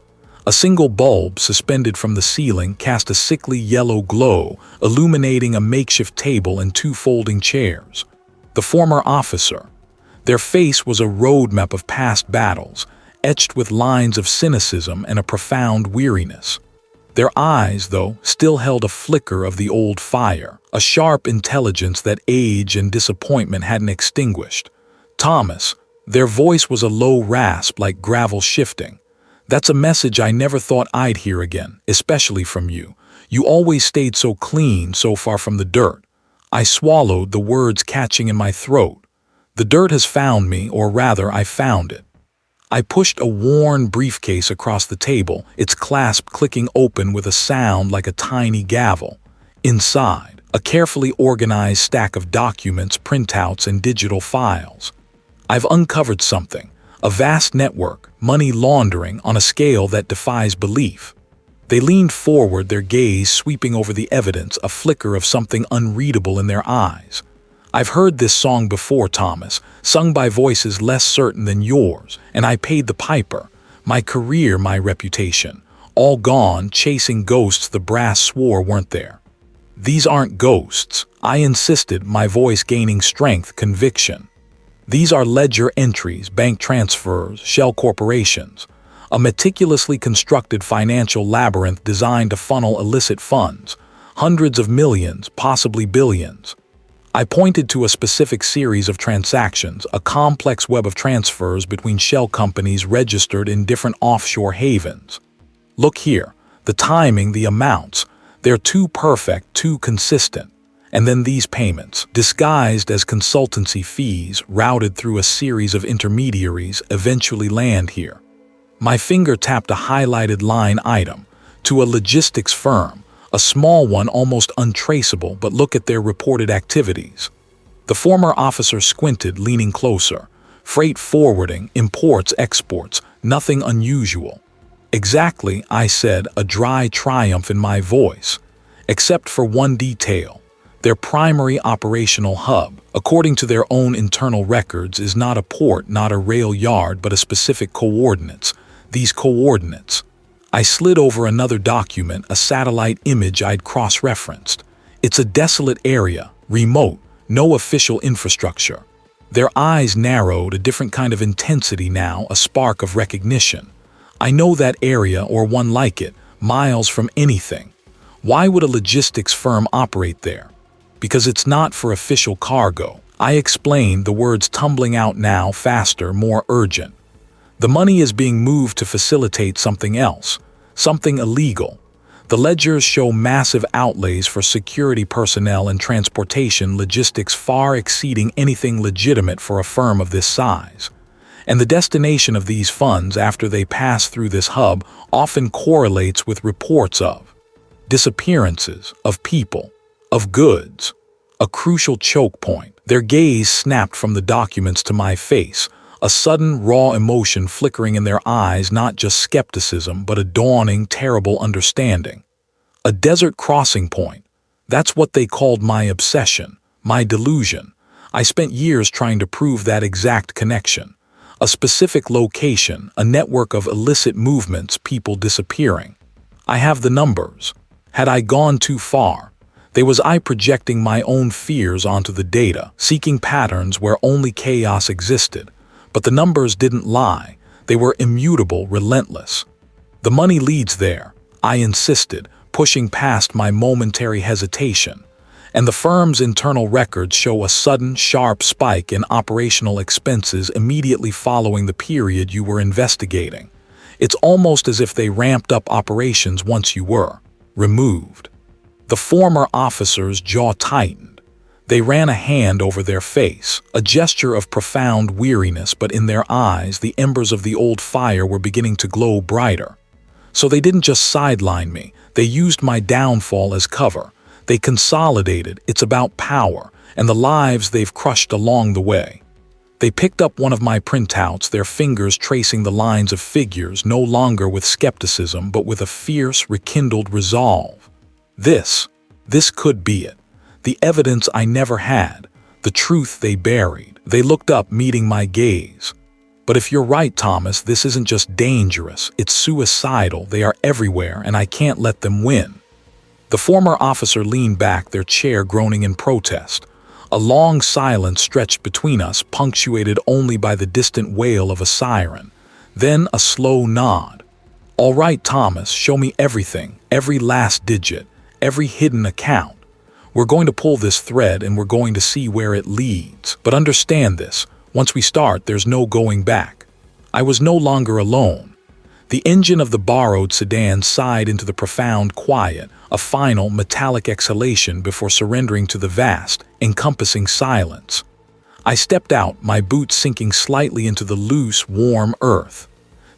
Speaker 1: A single bulb suspended from the ceiling cast a sickly yellow glow, illuminating a makeshift table and two folding chairs. The former officer. Their face was a roadmap of past battles, etched with lines of cynicism and a profound weariness. Their eyes, though, still held a flicker of the old fire, a sharp intelligence that age and disappointment hadn't extinguished. Thomas. Their voice was a low rasp like gravel shifting. That's a message I never thought I'd hear again, especially from you. You always stayed so clean, so far from the dirt. I swallowed, the words catching in my throat. The dirt has found me, or rather, I found it. I pushed a worn briefcase across the table, its clasp clicking open with a sound like a tiny gavel. Inside, a carefully organized stack of documents, printouts, and digital files. I've uncovered something, a vast network, money laundering on a scale that defies belief. They leaned forward, their gaze sweeping over the evidence, a flicker of something unreadable in their eyes. I've heard this song before, Thomas, sung by voices less certain than yours, and I paid the piper. My career, my reputation, all gone chasing ghosts the brass swore weren't there. These aren't ghosts, I insisted, my voice gaining strength, conviction. These are ledger entries, bank transfers, shell corporations, a meticulously constructed financial labyrinth designed to funnel illicit funds, hundreds of millions, possibly billions. I pointed to a specific series of transactions, a complex web of transfers between shell companies registered in different offshore havens. Look here, the timing, the amounts, they're too perfect, too consistent. And then these payments, disguised as consultancy fees, routed through a series of intermediaries, eventually land here. My finger tapped a highlighted line item to a logistics firm, a small one almost untraceable, but look at their reported activities. The former officer squinted, leaning closer. Freight forwarding, imports, exports, nothing unusual. Exactly, I said, a dry triumph in my voice. Except for one detail. Their primary operational hub, according to their own internal records, is not a port, not a rail yard, but a specific coordinates. These coordinates. I slid over another document, a satellite image I'd cross-referenced. It's a desolate area, remote, no official infrastructure. Their eyes narrowed, a different kind of intensity now, a spark of recognition. I know that area, or one like it, miles from anything. Why would a logistics firm operate there? Because it's not for official cargo. I explained, the words tumbling out now, faster, more urgent. The money is being moved to facilitate something else, something illegal. The ledgers show massive outlays for security personnel and transportation logistics far exceeding anything legitimate for a firm of this size. And the destination of these funds after they pass through this hub often correlates with reports of disappearances, of people, of goods. A crucial choke point. Their gaze snapped from the documents to my face, a sudden raw emotion flickering in their eyes, not just skepticism, but a dawning, terrible understanding. A desert crossing point. That's what they called my obsession, my delusion. I spent years trying to prove that exact connection. A specific location, a network of illicit movements, people disappearing. I have the numbers. Had I gone too far? Was I projecting my own fears onto the data, seeking patterns where only chaos existed? But the numbers didn't lie. They were immutable, relentless. The money leads there, I insisted, pushing past my momentary hesitation. And the firm's internal records show a sudden, sharp spike in operational expenses immediately following the period you were investigating. It's almost as if they ramped up operations once you were removed. The former officer's jaw tightened. They ran a hand over their face, a gesture of profound weariness, but in their eyes the embers of the old fire were beginning to glow brighter. So they didn't just sideline me, they used my downfall as cover. They consolidated. It's about power, and the lives they've crushed along the way. They picked up one of my printouts, their fingers tracing the lines of figures, no longer with skepticism, but with a fierce, rekindled resolve. This could be it. The evidence I never had, the truth they buried. They looked up, meeting my gaze. But if you're right, Thomas, this isn't just dangerous, it's suicidal. They are everywhere, and I can't let them win. The former officer leaned back, their chair groaning in protest. A long silence stretched between us, punctuated only by the distant wail of a siren. Then a slow nod. All right, Thomas, show me everything, every last digit, every hidden account. We're going to pull this thread and we're going to see where it leads. But understand this, once we start, there's no going back. I was no longer alone. The engine of the borrowed sedan sighed into the profound quiet, a final metallic exhalation before surrendering to the vast, encompassing silence. I stepped out, my boots sinking slightly into the loose, warm earth.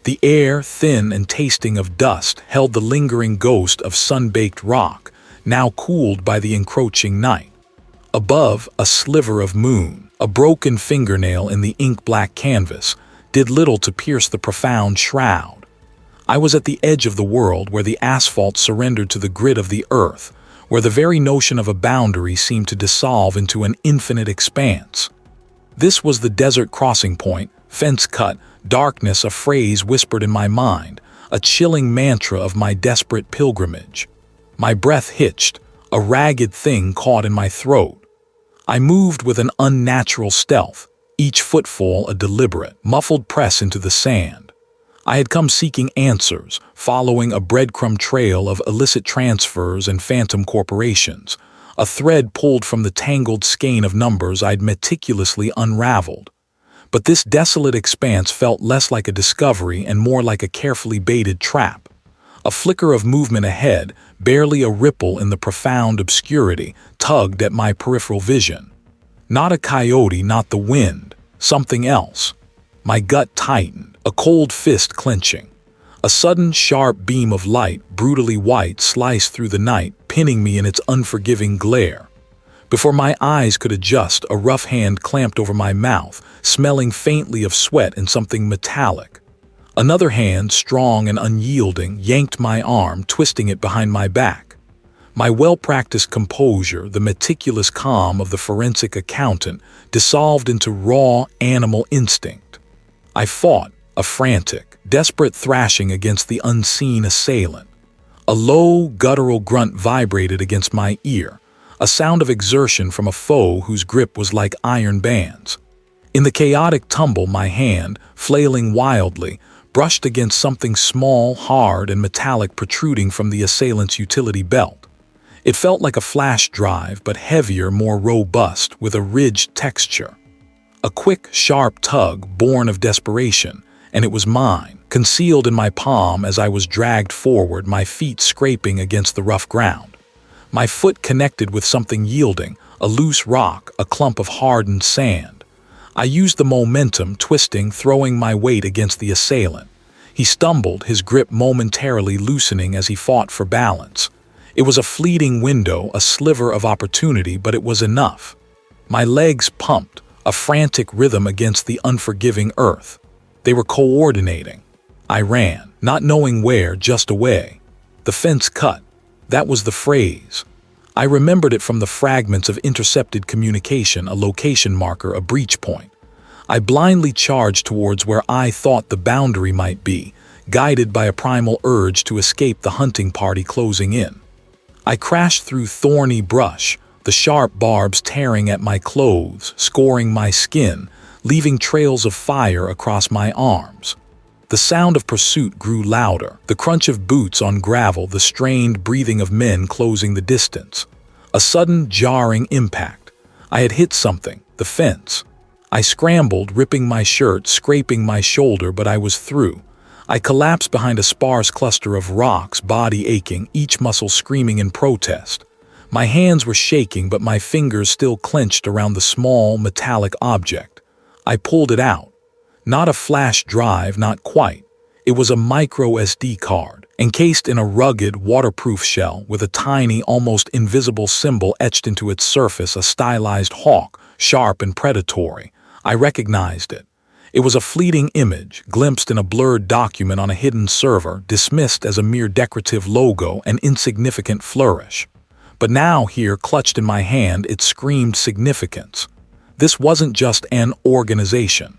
Speaker 1: The air, thin and tasting of dust, held the lingering ghost of sun-baked rock, now cooled by the encroaching night. Above, a sliver of moon, a broken fingernail in the ink-black canvas, did little to pierce the profound shroud. I was at the edge of the world where the asphalt surrendered to the grit of the earth, where the very notion of a boundary seemed to dissolve into an infinite expanse. This was the desert crossing point, fence cut, darkness, a phrase whispered in my mind, a chilling mantra of my desperate pilgrimage. My breath hitched, a ragged thing caught in my throat. I moved with an unnatural stealth, each footfall a deliberate, muffled press into the sand. I had come seeking answers, following a breadcrumb trail of illicit transfers and phantom corporations, a thread pulled from the tangled skein of numbers I'd meticulously unraveled. But this desolate expanse felt less like a discovery and more like a carefully baited trap. A flicker of movement ahead, barely a ripple in the profound obscurity, tugged at my peripheral vision. Not a coyote, not the wind, something else. My gut tightened, a cold fist clenching. A sudden, sharp beam of light, brutally white, sliced through the night, pinning me in its unforgiving glare. Before my eyes could adjust, a rough hand clamped over my mouth, smelling faintly of sweat and something metallic. Another hand, strong and unyielding, yanked my arm, twisting it behind my back. My well-practiced composure, the meticulous calm of the forensic accountant, dissolved into raw animal instinct. I fought, a frantic, desperate thrashing against the unseen assailant. A low, guttural grunt vibrated against my ear, a sound of exertion from a foe whose grip was like iron bands. In the chaotic tumble, my hand, flailing wildly, brushed against something small, hard, and metallic protruding from the assailant's utility belt. It felt like a flash drive, but heavier, more robust, with a ridged texture. A quick, sharp tug, born of desperation, and it was mine, concealed in my palm as I was dragged forward, my feet scraping against the rough ground. My foot connected with something yielding, a loose rock, a clump of hardened sand. I used the momentum, twisting, throwing my weight against the assailant. He stumbled, his grip momentarily loosening as he fought for balance. It was a fleeting window, a sliver of opportunity, but it was enough. My legs pumped, a frantic rhythm against the unforgiving earth. They were coordinating. I ran, not knowing where, just away. The fence cut. That was the phrase. I remembered it from the fragments of intercepted communication, a location marker, a breach point. I blindly charged towards where I thought the boundary might be, guided by a primal urge to escape the hunting party closing in. I crashed through thorny brush, the sharp barbs tearing at my clothes, scoring my skin, leaving trails of fire across my arms. The sound of pursuit grew louder, the crunch of boots on gravel, the strained breathing of men closing the distance. A sudden, jarring impact. I had hit something, the fence. I scrambled, ripping my shirt, scraping my shoulder, but I was through. I collapsed behind a sparse cluster of rocks, body aching, each muscle screaming in protest. My hands were shaking, but my fingers still clenched around the small, metallic object. I pulled it out. Not a flash drive, not quite. It was a micro SD card, encased in a rugged, waterproof shell with a tiny, almost invisible symbol etched into its surface, a stylized hawk, sharp and predatory. I recognized it. It was a fleeting image, glimpsed in a blurred document on a hidden server, dismissed as a mere decorative logo, an insignificant flourish. But now, here, clutched in my hand, it screamed significance. This wasn't just an organization.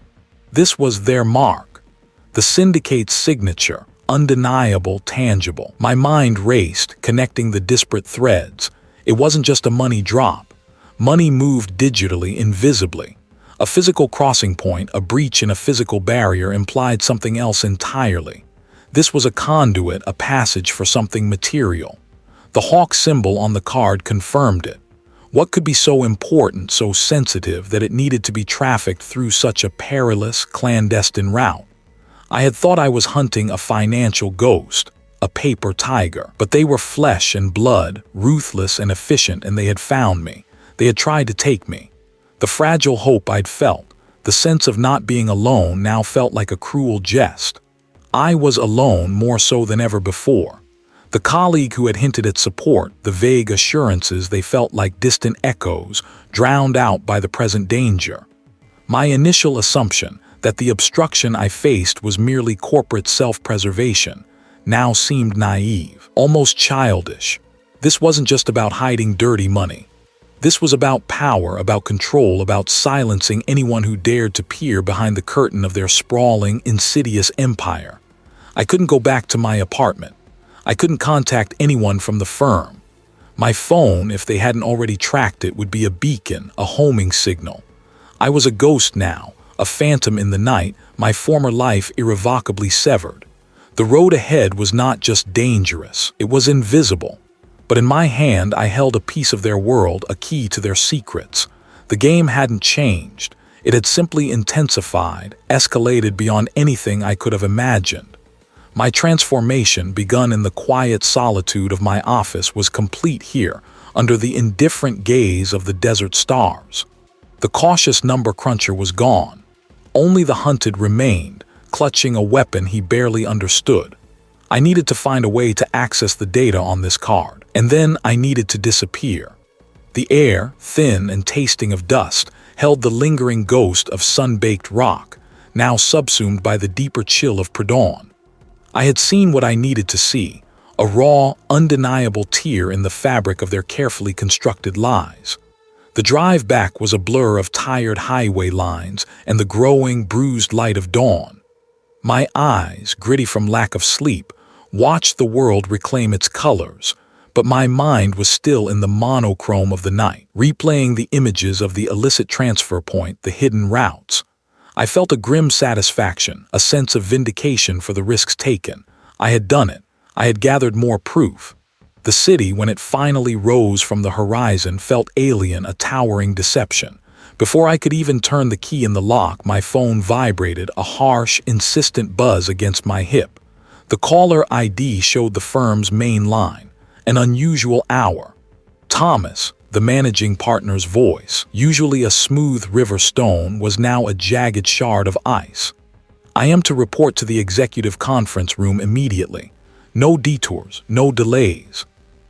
Speaker 1: This was their mark. The syndicate's signature, undeniable, tangible. My mind raced, connecting the disparate threads. It wasn't just a money drop. Money moved digitally, invisibly. A physical crossing point, a breach in a physical barrier, implied something else entirely. This was a conduit, a passage for something material. The hawk symbol on the card confirmed it. What could be so important, so sensitive, that it needed to be trafficked through such a perilous, clandestine route? I had thought I was hunting a financial ghost, a paper tiger, but they were flesh and blood, ruthless and efficient, and they had found me. They had tried to take me. The fragile hope I'd felt, the sense of not being alone, now felt like a cruel jest. I was alone more so than ever before. The colleague who had hinted at support, the vague assurances, they felt like distant echoes, drowned out by the present danger. My initial assumption that the obstruction I faced was merely corporate self-preservation now seemed naive, almost childish. This wasn't just about hiding dirty money. This was about power, about control, about silencing anyone who dared to peer behind the curtain of their sprawling, insidious empire. I couldn't go back to my apartment. I couldn't contact anyone from the firm. My phone, if they hadn't already tracked it, would be a beacon, a homing signal. I was a ghost now, a phantom in the night, my former life irrevocably severed. The road ahead was not just dangerous, it was invisible. But in my hand I held a piece of their world, a key to their secrets. The game hadn't changed. It had simply intensified, escalated beyond anything I could have imagined. My transformation, begun in the quiet solitude of my office, was complete here, under the indifferent gaze of the desert stars. The cautious number cruncher was gone. Only the hunted remained, clutching a weapon he barely understood. I needed to find a way to access the data on this card, and then I needed to disappear. The air, thin and tasting of dust, held the lingering ghost of sun-baked rock, now subsumed by the deeper chill of pre-dawn. I had seen what I needed to see, a raw, undeniable tear in the fabric of their carefully constructed lies. The drive back was a blur of tired highway lines and the growing, bruised light of dawn. My eyes, gritty from lack of sleep, watched the world reclaim its colors, but my mind was still in the monochrome of the night, replaying the images of the illicit transfer point, the hidden routes. I felt a grim satisfaction, a sense of vindication for the risks taken. I had done it. I had gathered more proof. The city, when it finally rose from the horizon, felt alien, a towering deception. Before I could even turn the key in the lock, my phone vibrated, a harsh, insistent buzz against my hip. The caller ID showed the firm's main line, an unusual hour. Thomas, the managing partner's voice, usually a smooth river stone, was now a jagged shard of ice. I am to report to the executive conference room immediately. No detours, no delays.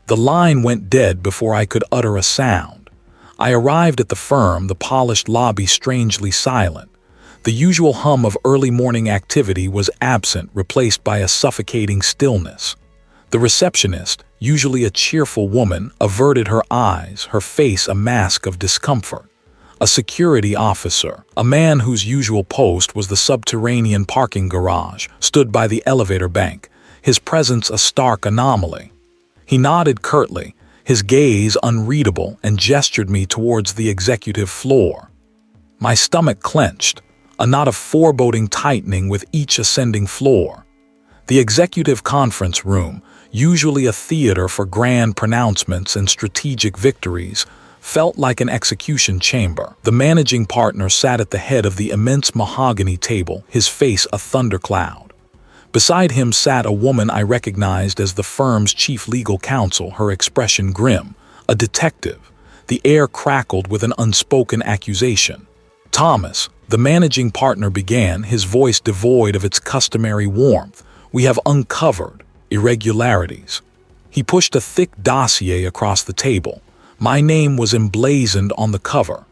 Speaker 1: The line went dead before I could utter a sound. I arrived at the firm, the polished lobby strangely silent. The usual hum of early morning activity was absent, replaced by a suffocating stillness. The receptionist, usually a cheerful woman, averted her eyes, her face a mask of discomfort. A security officer, a man whose usual post was the subterranean parking garage, stood by the elevator bank, his presence a stark anomaly. He nodded curtly, his gaze unreadable, and gestured me towards the executive floor. My stomach clenched, a knot of foreboding tightening with each ascending floor. The executive conference room, usually a theater for grand pronouncements and strategic victories, felt like an execution chamber. The managing partner sat at the head of the immense mahogany table, his face a thundercloud. Beside him sat a woman I recognized as the firm's chief legal counsel, her expression grim, a detective. The air crackled with an unspoken accusation. Thomas, the managing partner, began, his voice devoid of its customary warmth. "We have uncovered irregularities." He pushed a thick dossier across the table. My name was emblazoned on the cover.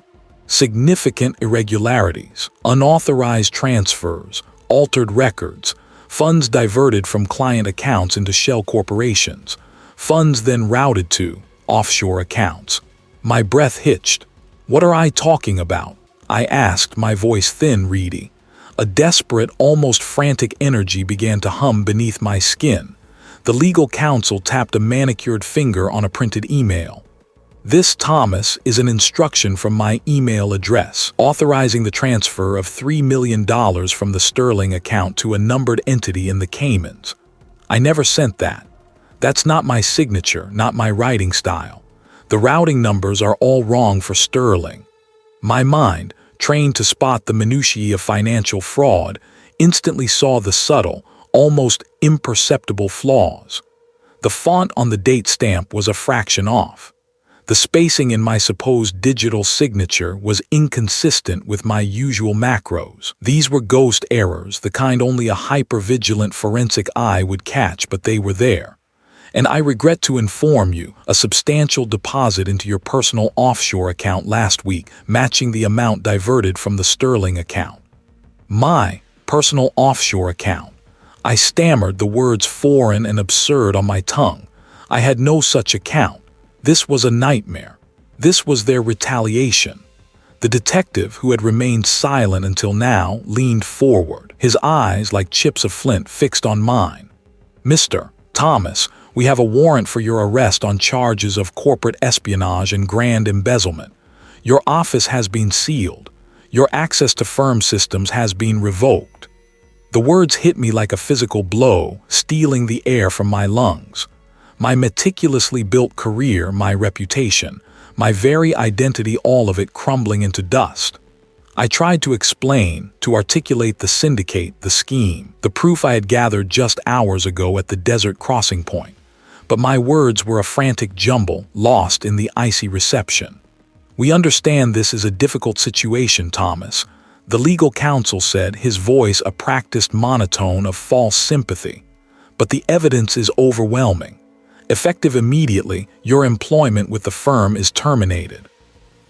Speaker 1: Significant irregularities, unauthorized transfers, altered records, funds diverted from client accounts into shell corporations, funds then routed to offshore accounts. My breath hitched. "What are I talking about?" I asked, my voice thin, reedy. A desperate, almost frantic energy began to hum beneath my skin. The legal counsel tapped a manicured finger on a printed email. "This, Thomas, is an instruction from my email address, authorizing the transfer of $3 million from the Sterling account to a numbered entity in the Caymans. I never sent that. That's not my signature, not my writing style. The routing numbers are all wrong for Sterling." My mind, trained to spot the minutiae of financial fraud, instantly saw the subtle, almost imperceptible flaws. The font on the date stamp was a fraction off. The spacing in my supposed digital signature was inconsistent with my usual macros. These were ghost errors, the kind only a hyper-vigilant forensic eye would catch, but they were there. "And I regret to inform you, a substantial deposit into your personal offshore account last week, matching the amount diverted from the Sterling account." My personal offshore account. I stammered, the words foreign and absurd on my tongue. I had no such account. This was a nightmare. This was their retaliation. The detective, who had remained silent until now, leaned forward, his eyes like chips of flint fixed on mine. "Mr. Thomas, we have a warrant for your arrest on charges of corporate espionage and grand embezzlement. Your office has been sealed. Your access to firm systems has been revoked." The words hit me like a physical blow, stealing the air from my lungs. My meticulously built career, my reputation, my very identity, all of it crumbling into dust. I tried to explain, to articulate the syndicate, the scheme, the proof I had gathered just hours ago at the desert crossing point. But my words were a frantic jumble, lost in the icy reception. "We understand this is a difficult situation, Thomas," the legal counsel said, his voice a practiced monotone of false sympathy. "But the evidence is overwhelming. Effective immediately, your employment with the firm is terminated."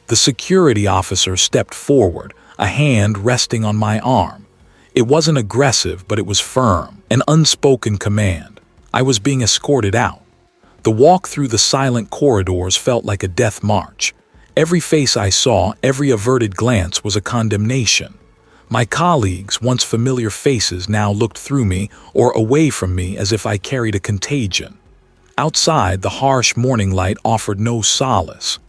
Speaker 1: The security officer stepped forward, a hand resting on my arm. It wasn't aggressive, but it was firm, an unspoken command. I was being escorted out. The walk through the silent corridors felt like a death march. Every face I saw, every averted glance was a condemnation. My colleagues, once familiar faces, now looked through me or away from me as if I carried a contagion. Outside, the harsh morning light offered no solace.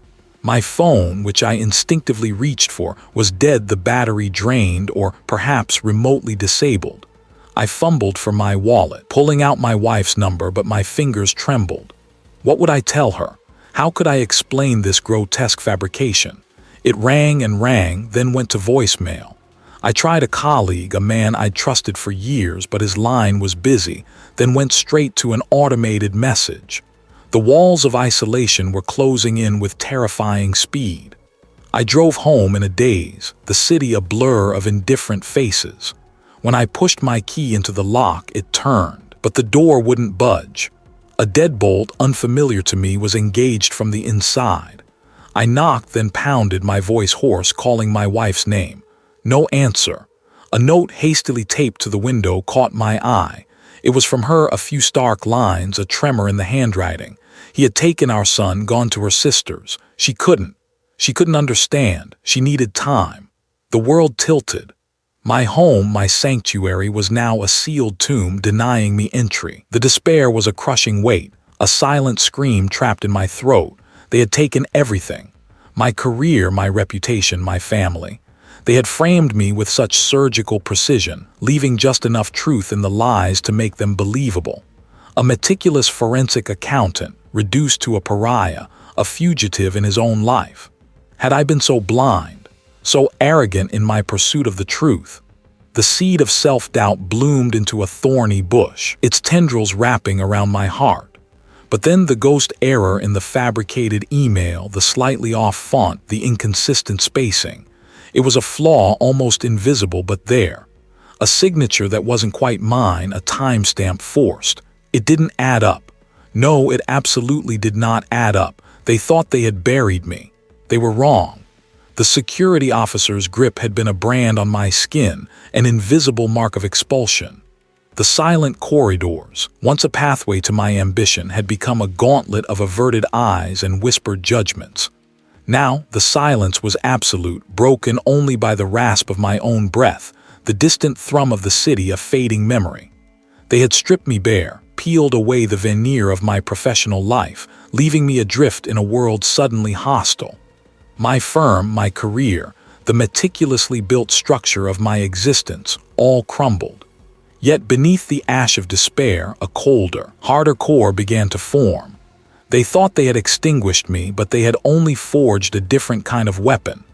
Speaker 1: My phone, which I instinctively reached for, was dead, the battery drained or perhaps remotely disabled. I fumbled for my wallet, pulling out my wife's number, but my fingers trembled. What would I tell her? How could I explain this grotesque fabrication? It rang and rang, then went to voicemail. I tried a colleague, a man I'd trusted for years, but his line was busy, then went straight to an automated message. The walls of isolation were closing in with terrifying speed. I drove home in a daze, the city a blur of indifferent faces. When I pushed my key into the lock, it turned, but the door wouldn't budge. A deadbolt, unfamiliar to me, was engaged from the inside. I knocked, then pounded, my voice hoarse, calling my wife's name. No answer. A note hastily taped to the window caught my eye. It was from her, a few stark lines, a tremor in the handwriting. He had taken our son, gone to her sister's. She couldn't understand. She needed time. The world tilted. My home, my sanctuary, was now a sealed tomb denying me entry. The despair was a crushing weight, a silent scream trapped in my throat. They had taken everything. My career, my reputation, my family. They had framed me with such surgical precision, leaving just enough truth in the lies to make them believable. A meticulous forensic accountant, reduced to a pariah, a fugitive in his own life. Had I been so blind, so arrogant in my pursuit of the truth? The seed of self-doubt bloomed into a thorny bush, its tendrils wrapping around my heart. But then the ghost error in the fabricated email, the slightly off font, the inconsistent spacing. It was a flaw almost invisible, but there. A signature that wasn't quite mine, a timestamp forced. It didn't add up. No, it absolutely did not add up. They thought they had buried me. They were wrong. The security officer's grip had been a brand on my skin, an invisible mark of expulsion. The silent corridors, once a pathway to my ambition, had become a gauntlet of averted eyes and whispered judgments. Now, the silence was absolute, broken only by the rasp of my own breath, the distant thrum of the city, a fading memory. They had stripped me bare, peeled away the veneer of my professional life, leaving me adrift in a world suddenly hostile. My firm, my career, the meticulously built structure of my existence, all crumbled. Yet beneath the ash of despair, a colder, harder core began to form. They thought they had extinguished me, but they had only forged a different kind of weapon.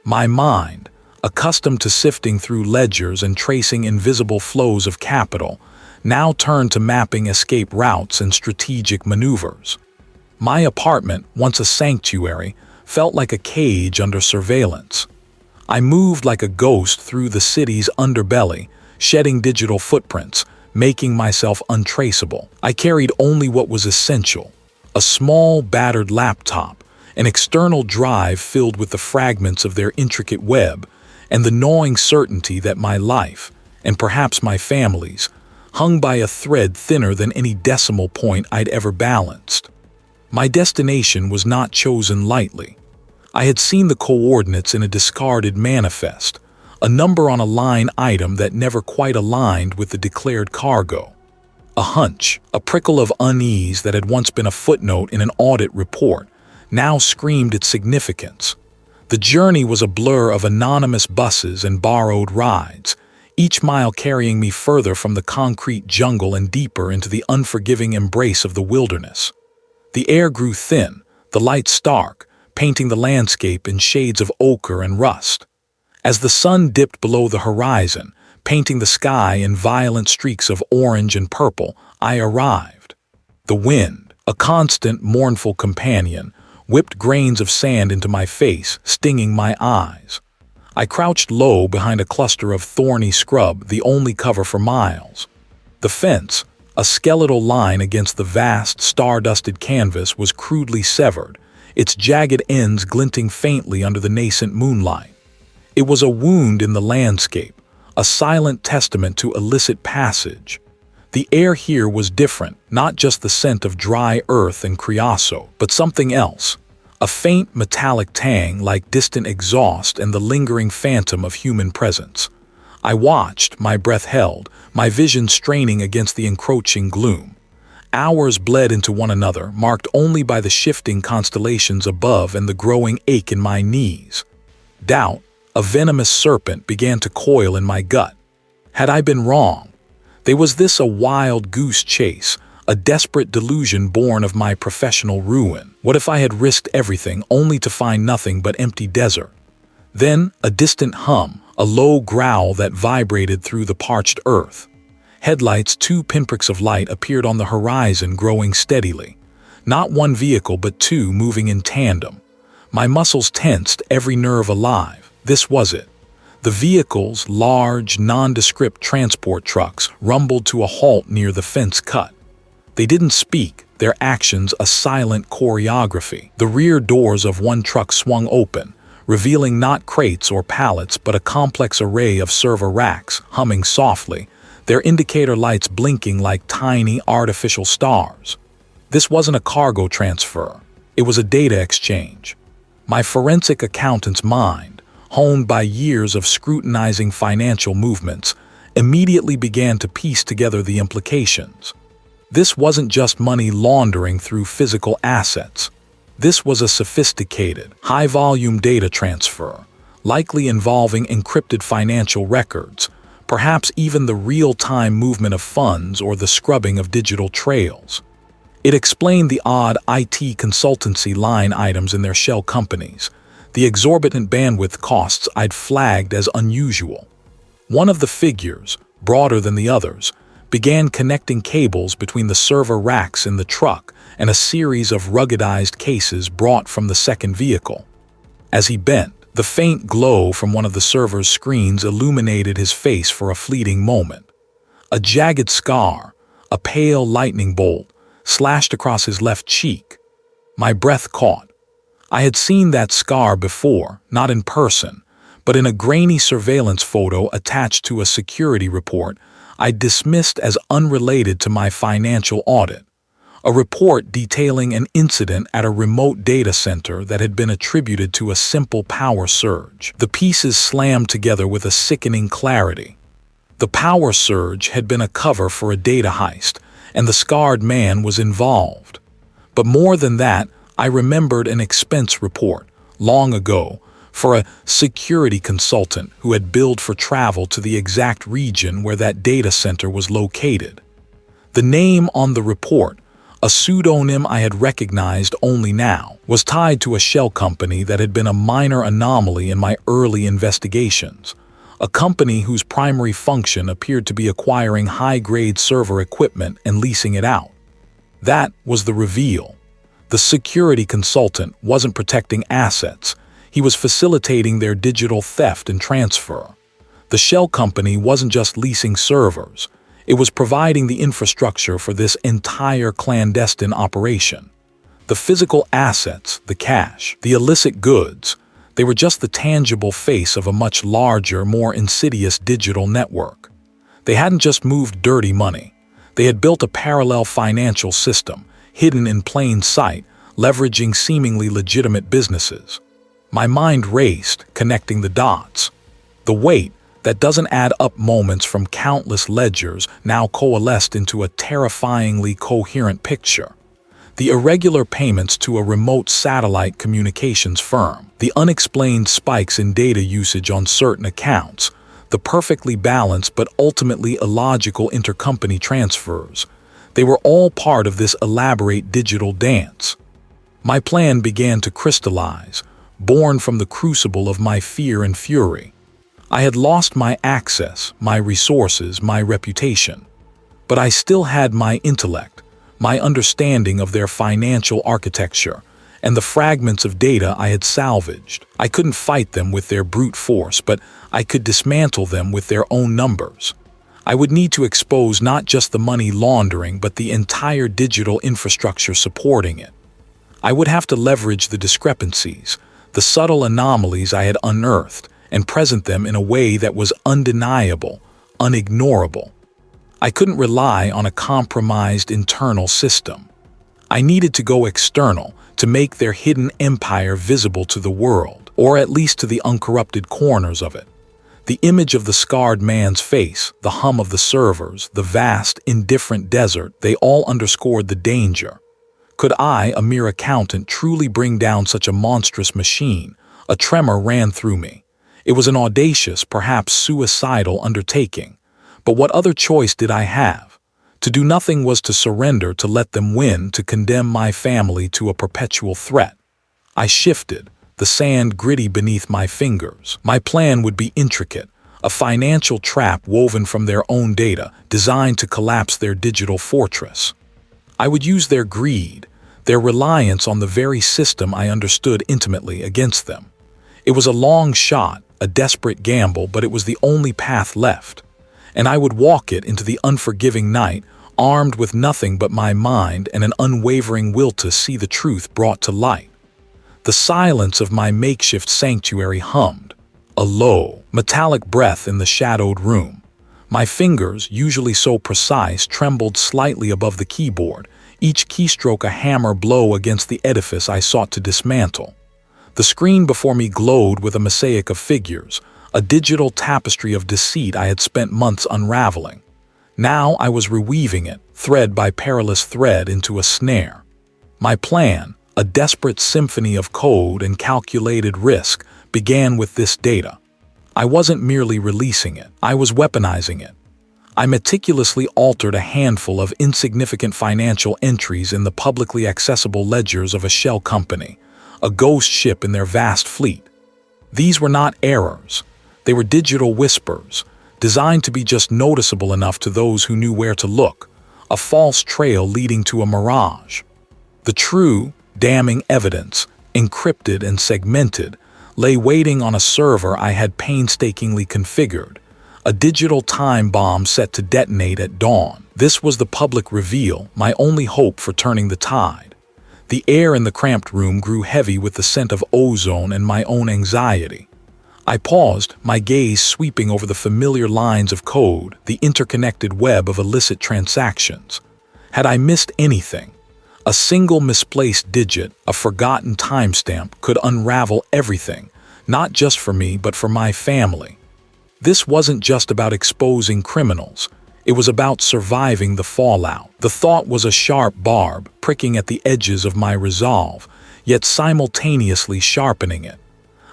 Speaker 1: My mind, accustomed to sifting through ledgers and tracing invisible flows of capital, now turned to mapping escape routes and strategic maneuvers. My apartment, once a sanctuary, felt like a cage under surveillance. I moved like a ghost through the city's underbelly, shedding digital footprints, making myself untraceable. I carried only what was essential: a small, battered laptop, an external drive filled with the fragments of their intricate web, and the gnawing certainty that my life, and perhaps my family's, hung by a thread thinner than any decimal point I'd ever balanced. My destination was not chosen lightly. I had seen the coordinates in a discarded manifest, a number on a line item that never quite aligned with the declared cargo. A hunch, a prickle of unease that had once been a footnote in an audit report, now screamed its significance. The journey was a blur of anonymous buses and borrowed rides, each mile carrying me further from the concrete jungle and deeper into the unforgiving embrace of the wilderness. The air grew thin, the light stark, painting the landscape in shades of ochre and rust. As the sun dipped below the horizon, painting the sky in violent streaks of orange and purple, I arrived. The wind, a constant, mournful companion, whipped grains of sand into my face, stinging my eyes. I crouched low behind a cluster of thorny scrub, the only cover for miles. The fence, a skeletal line against the vast, star-dusted canvas, was crudely severed, its jagged ends glinting faintly under the nascent moonlight. It was a wound in the landscape, a silent testament to illicit passage. The air here was different, not just the scent of dry earth and creosote, but something else. A faint metallic tang like distant exhaust and the lingering phantom of human presence. I watched, my breath held, my vision straining against the encroaching gloom. Hours bled into one another, marked only by the shifting constellations above and the growing ache in my knees. Doubt, a venomous serpent, began to coil in my gut. Had I been wrong? Was this a wild goose chase, a desperate delusion born of my professional ruin? What if I had risked everything only to find nothing but empty desert? Then a distant hum, a low growl that vibrated through the parched earth. Headlights, two pinpricks of light, appeared on the horizon, growing steadily. Not one vehicle, but two, moving in tandem. My muscles tensed, every nerve alive. This was it. The vehicles, large, nondescript transport trucks, rumbled to a halt near the fence cut. They didn't speak, their actions a silent choreography. The rear doors of one truck swung open, revealing not crates or pallets but a complex array of server racks, humming softly, their indicator lights blinking like tiny artificial stars. This wasn't a cargo transfer. It was a data exchange. My forensic accountant's mind, honed by years of scrutinizing financial movements, immediately began to piece together the implications. This wasn't just money laundering through physical assets. This was a sophisticated, high-volume data transfer, likely involving encrypted financial records, perhaps even the real-time movement of funds or the scrubbing of digital trails. It explained the odd IT consultancy line items in their shell companies, the exorbitant bandwidth costs I'd flagged as unusual. One of the figures, broader than the others, began connecting cables between the server racks in the truck and a series of ruggedized cases brought from the second vehicle. As he bent, the faint glow from one of the server's screens illuminated his face for a fleeting moment. A jagged scar, a pale lightning bolt, slashed across his left cheek. My breath caught. I had seen that scar before, not in person, but in a grainy surveillance photo attached to a security report I dismissed as unrelated to my financial audit. A report detailing an incident at a remote data center that had been attributed to a simple power surge. The pieces slammed together with a sickening clarity. The power surge had been a cover for a data heist, and the scarred man was involved. But more than that, I remembered an expense report, long ago, for a security consultant who had billed for travel to the exact region where that data center was located. The name on the report, a pseudonym I had recognized only now, was tied to a shell company that had been a minor anomaly in my early investigations, a company whose primary function appeared to be acquiring high-grade server equipment and leasing it out. That was the reveal. The security consultant wasn't protecting assets. He was facilitating their digital theft and transfer. The shell company wasn't just leasing servers. It was providing the infrastructure for this entire clandestine operation. The physical assets, the cash, the illicit goods, they were just the tangible face of a much larger, more insidious digital network. They hadn't just moved dirty money. They had built a parallel financial system, hidden in plain sight, leveraging seemingly legitimate businesses. My mind raced, connecting the dots. The weight that doesn't add up moments from countless ledgers now coalesced into a terrifyingly coherent picture. The irregular payments to a remote satellite communications firm, the unexplained spikes in data usage on certain accounts, the perfectly balanced but ultimately illogical intercompany transfers. They were all part of this elaborate digital dance. My plan began to crystallize, born from the crucible of my fear and fury. I had lost my access, my resources, my reputation. But I still had my intellect, my understanding of their financial architecture, and the fragments of data I had salvaged. I couldn't fight them with their brute force, but I could dismantle them with their own numbers. I would need to expose not just the money laundering, but the entire digital infrastructure supporting it. I would have to leverage the discrepancies, the subtle anomalies I had unearthed, and present them in a way that was undeniable, unignorable. I couldn't rely on a compromised internal system. I needed to go external to make their hidden empire visible to the world, or at least to the uncorrupted corners of it. The image of the scarred man's face, the hum of the servers, the vast, indifferent desert, they all underscored the danger. Could I, a mere accountant, truly bring down such a monstrous machine? A tremor ran through me. It was an audacious, perhaps suicidal undertaking. But what other choice did I have? To do nothing was to surrender, to let them win, to condemn my family to a perpetual threat. I shifted, the sand gritty beneath my fingers. My plan would be intricate, a financial trap woven from their own data, designed to collapse their digital fortress. I would use their greed, their reliance on the very system I understood intimately, against them. It was a long shot, a desperate gamble, but it was the only path left. And I would walk it into the unforgiving night, armed with nothing but my mind and an unwavering will to see the truth brought to light. The silence of my makeshift sanctuary hummed, a low, metallic breath in the shadowed room. My fingers, usually so precise, trembled slightly above the keyboard, each keystroke a hammer blow against the edifice I sought to dismantle. The screen before me glowed with a mosaic of figures, a digital tapestry of deceit I had spent months unraveling. Now I was reweaving it, thread by perilous thread, into a snare. My plan, a desperate symphony of code and calculated risk, began with this data. I wasn't merely releasing it, I was weaponizing it. I meticulously altered a handful of insignificant financial entries in the publicly accessible ledgers of a shell company, a ghost ship in their vast fleet. These were not errors. They were digital whispers, designed to be just noticeable enough to those who knew where to look, a false trail leading to a mirage. The true, damning evidence, encrypted and segmented, lay waiting on a server I had painstakingly configured, a digital time bomb set to detonate at dawn. This was the public reveal, my only hope for turning the tide. The air in the cramped room grew heavy with the scent of ozone and my own anxiety. I paused, my gaze sweeping over the familiar lines of code, the interconnected web of illicit transactions. Had I missed anything? A single misplaced digit, a forgotten timestamp, could unravel everything, not just for me, but for my family. This wasn't just about exposing criminals. It was about surviving the fallout. The thought was a sharp barb, pricking at the edges of my resolve, yet simultaneously sharpening it.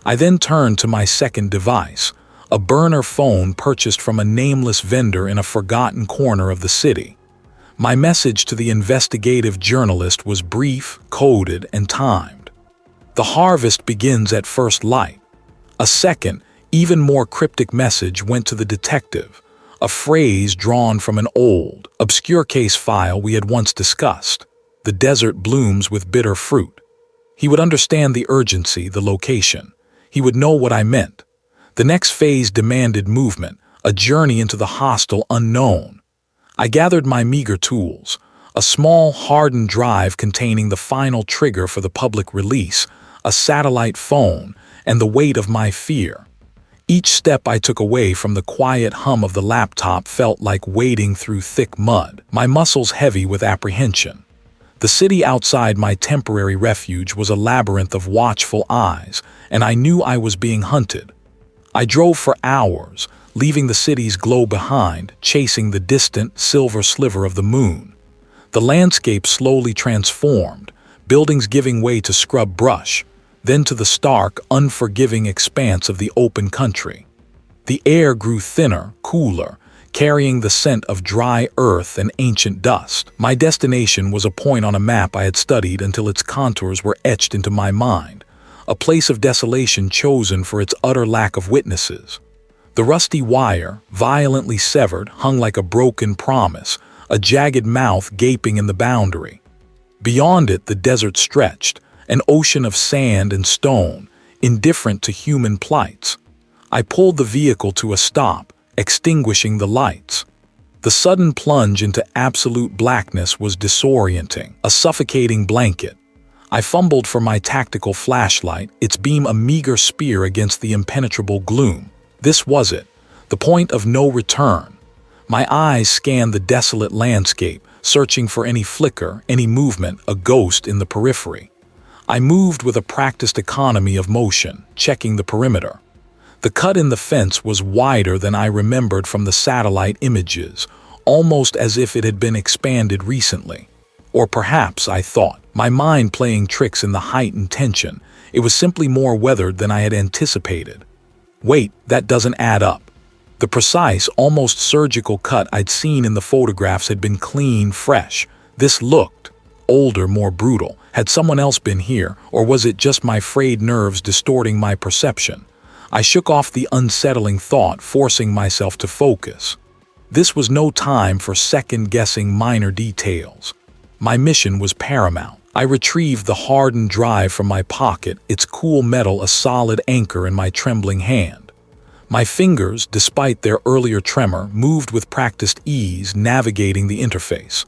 Speaker 1: I then turned to my second device, a burner phone purchased from a nameless vendor in a forgotten corner of the city. My message to the investigative journalist was brief, coded, and timed. The harvest begins at first light. A second, even more cryptic message went to the detective, a phrase drawn from an old, obscure case file we had once discussed. The desert blooms with bitter fruit. He would understand the urgency, the location. He would know what I meant. The next phase demanded movement, a journey into the hostile unknown. I gathered my meager tools, a small, hardened drive containing the final trigger for the public release, a satellite phone, and the weight of my fear. Each step I took away from the quiet hum of the laptop felt like wading through thick mud, my muscles heavy with apprehension. The city outside my temporary refuge was a labyrinth of watchful eyes, and I knew I was being hunted. I drove for hours, leaving the city's glow behind, chasing the distant, silver sliver of the moon. The landscape slowly transformed, buildings giving way to scrub brush, then to the stark, unforgiving expanse of the open country. The air grew thinner, cooler, carrying the scent of dry earth and ancient dust. My destination was a point on a map I had studied until its contours were etched into my mind, a place of desolation chosen for its utter lack of witnesses. The rusty wire, violently severed, hung like a broken promise, a jagged mouth gaping in the boundary. Beyond it, the desert stretched, an ocean of sand and stone, indifferent to human plights. I pulled the vehicle to a stop, extinguishing the lights. The sudden plunge into absolute blackness was disorienting, a suffocating blanket. I fumbled for my tactical flashlight, its beam a meager spear against the impenetrable gloom. This was it, the point of no return. My eyes scanned the desolate landscape, searching for any flicker, any movement, a ghost in the periphery. I moved with a practiced economy of motion, checking the perimeter. The cut in the fence was wider than I remembered from the satellite images, almost as if it had been expanded recently. Or perhaps, I thought, my mind playing tricks in the heightened tension, it was simply more weathered than I had anticipated. Wait, that doesn't add up. The precise, almost surgical cut I'd seen in the photographs had been clean, fresh. This looked older, more brutal. Had someone else been here, or was it just my frayed nerves distorting my perception? I shook off the unsettling thought, forcing myself to focus. This was no time for second-guessing minor details. My mission was paramount. I retrieved the hardened drive from my pocket, its cool metal a solid anchor in my trembling hand. My fingers, despite their earlier tremor, moved with practiced ease, navigating the interface.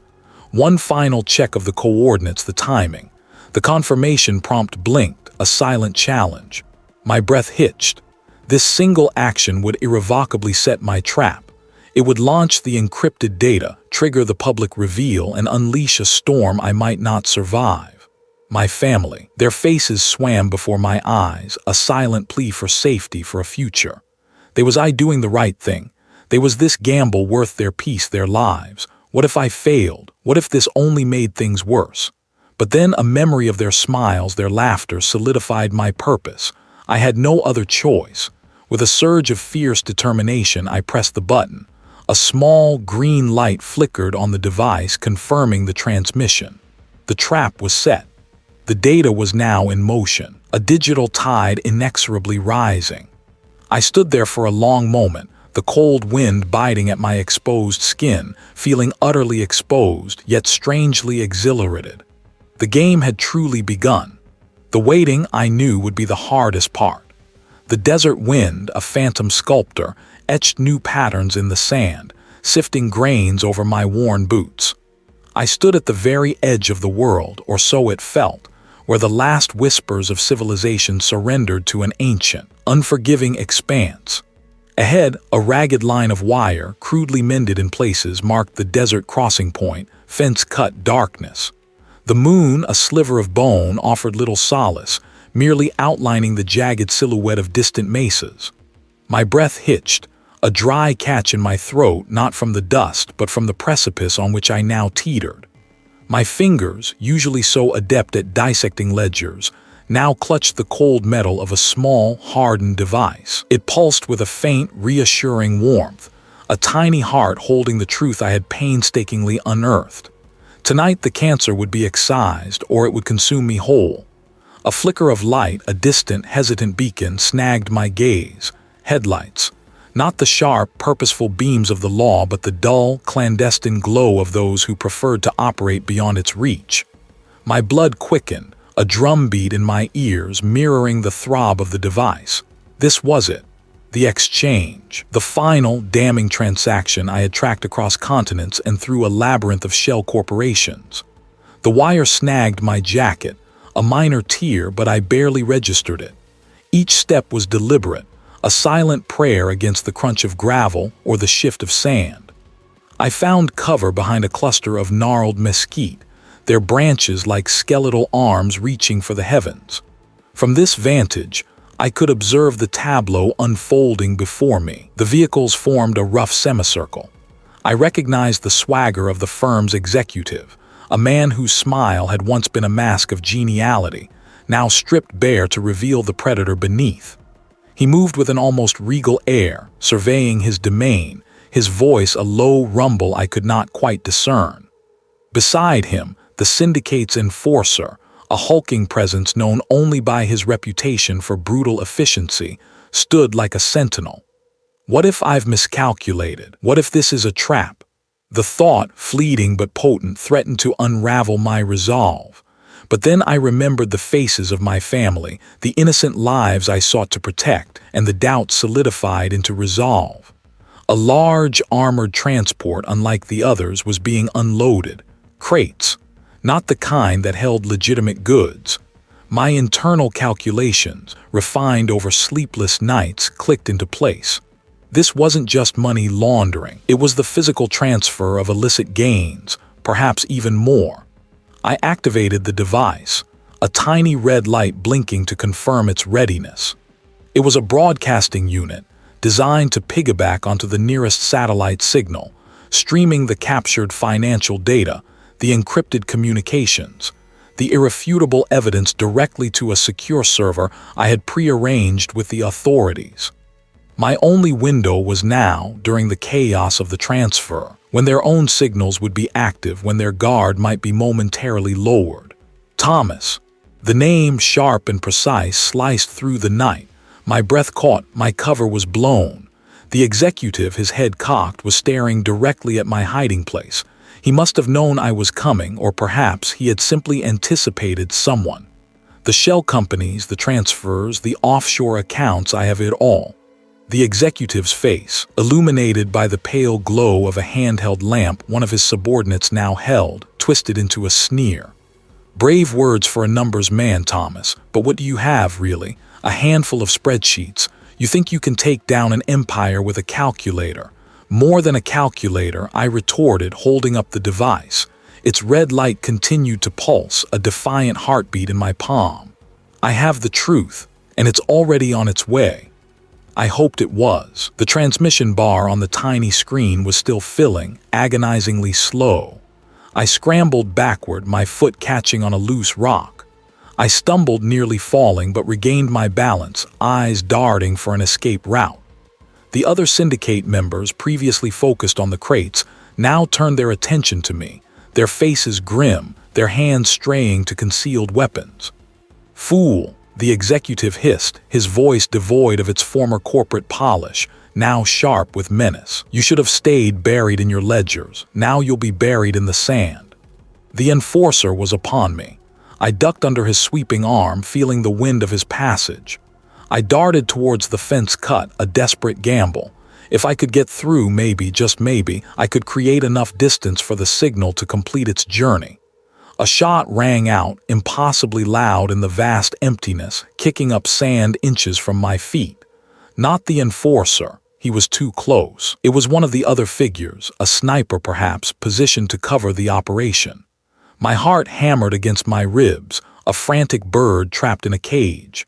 Speaker 1: One final check of the coordinates, the timing. The confirmation prompt blinked, a silent challenge. My breath hitched. This single action would irrevocably set my trap. It would launch the encrypted data, trigger the public reveal, and unleash a storm I might not survive. My family, their faces swam before my eyes, a silent plea for safety, for a future. Was I doing the right thing? Was this gamble worth their peace, their lives? What if I failed? What if this only made things worse? But then a memory of their smiles, their laughter, solidified my purpose. I had no other choice. With a surge of fierce determination, I pressed the button. A small green light flickered on the device, confirming the transmission. The trap was set. The data was now in motion, a digital tide inexorably rising. I stood there for a long moment, the cold wind biting at my exposed skin, feeling utterly exposed, yet strangely exhilarated. The game had truly begun. The waiting, I knew, would be the hardest part. The desert wind, a phantom sculptor, etched new patterns in the sand, sifting grains over my worn boots. I stood at the very edge of the world, or so it felt, where the last whispers of civilization surrendered to an ancient, unforgiving expanse. Ahead, a ragged line of wire, crudely mended in places, marked the desert crossing point, fence-cut darkness. The moon, a sliver of bone, offered little solace, merely outlining the jagged silhouette of distant mesas. My breath hitched, a dry catch in my throat, not from the dust, but from the precipice on which I now teetered. My fingers, usually so adept at dissecting ledgers, now clutched the cold metal of a small, hardened device. It pulsed with a faint, reassuring warmth, a tiny heart holding the truth I had painstakingly unearthed. Tonight the cancer would be excised, or it would consume me whole. A flicker of light, a distant, hesitant beacon, snagged my gaze. Headlights. Not the sharp, purposeful beams of the law, but the dull, clandestine glow of those who preferred to operate beyond its reach. My blood quickened, a drumbeat in my ears mirroring the throb of the device. This was it. The exchange. The final, damning transaction I had tracked across continents and through a labyrinth of shell corporations. The wire snagged my jacket, a minor tear, but I barely registered it. Each step was deliberate, a silent prayer against the crunch of gravel or the shift of sand. I found cover behind a cluster of gnarled mesquite, their branches like skeletal arms reaching for the heavens. From this vantage, I could observe the tableau unfolding before me. The vehicles formed a rough semicircle. I recognized the swagger of the firm's executive, a man whose smile had once been a mask of geniality, now stripped bare to reveal the predator beneath. He moved with an almost regal air, surveying his domain, his voice a low rumble I could not quite discern. Beside him, the syndicate's enforcer, a hulking presence known only by his reputation for brutal efficiency, stood like a sentinel. What if I've miscalculated? What if this is a trap? The thought, fleeting but potent, threatened to unravel my resolve. But then I remembered the faces of my family, the innocent lives I sought to protect, and the doubt solidified into resolve. A large, armored transport, unlike the others, was being unloaded. Crates, not the kind that held legitimate goods. My internal calculations, refined over sleepless nights, clicked into place. This wasn't just money laundering. It was the physical transfer of illicit gains, perhaps even more. I activated the device, a tiny red light blinking to confirm its readiness. It was a broadcasting unit, designed to piggyback onto the nearest satellite signal, streaming the captured financial data, the encrypted communications, the irrefutable evidence directly to a secure server I had prearranged with the authorities. My only window was now, during the chaos of the transfer, when their own signals would be active, when their guard might be momentarily lowered. Thomas. The name, sharp and precise, sliced through the night. My breath caught, my cover was blown. The executive, his head cocked, was staring directly at my hiding place. He must have known I was coming, or perhaps he had simply anticipated someone. The shell companies, the transfers, the offshore accounts, I have it all. The executive's face, illuminated by the pale glow of a handheld lamp one of his subordinates now held, twisted into a sneer. Brave words for a numbers man, Thomas, but what do you have, really? A handful of spreadsheets. You think you can take down an empire with a calculator? More than a calculator, I retorted, holding up the device. Its red light continued to pulse, a defiant heartbeat in my palm. I have the truth, and it's already on its way. I hoped it was. The transmission bar on the tiny screen was still filling, agonizingly slow. I scrambled backward, my foot catching on a loose rock. I stumbled, nearly falling, but regained my balance, eyes darting for an escape route. The other syndicate members, previously focused on the crates, now turned their attention to me, their faces grim, their hands straying to concealed weapons. Fool, the executive hissed, his voice devoid of its former corporate polish, now sharp with menace. You should have stayed buried in your ledgers. Now you'll be buried in the sand. The enforcer was upon me. I ducked under his sweeping arm, feeling the wind of his passage. I darted towards the fence cut, a desperate gamble. If I could get through, maybe, just maybe, I could create enough distance for the signal to complete its journey. A shot rang out, impossibly loud in the vast emptiness, kicking up sand inches from my feet. Not the enforcer. He was too close. It was one of the other figures, a sniper perhaps, positioned to cover the operation. My heart hammered against my ribs, a frantic bird trapped in a cage.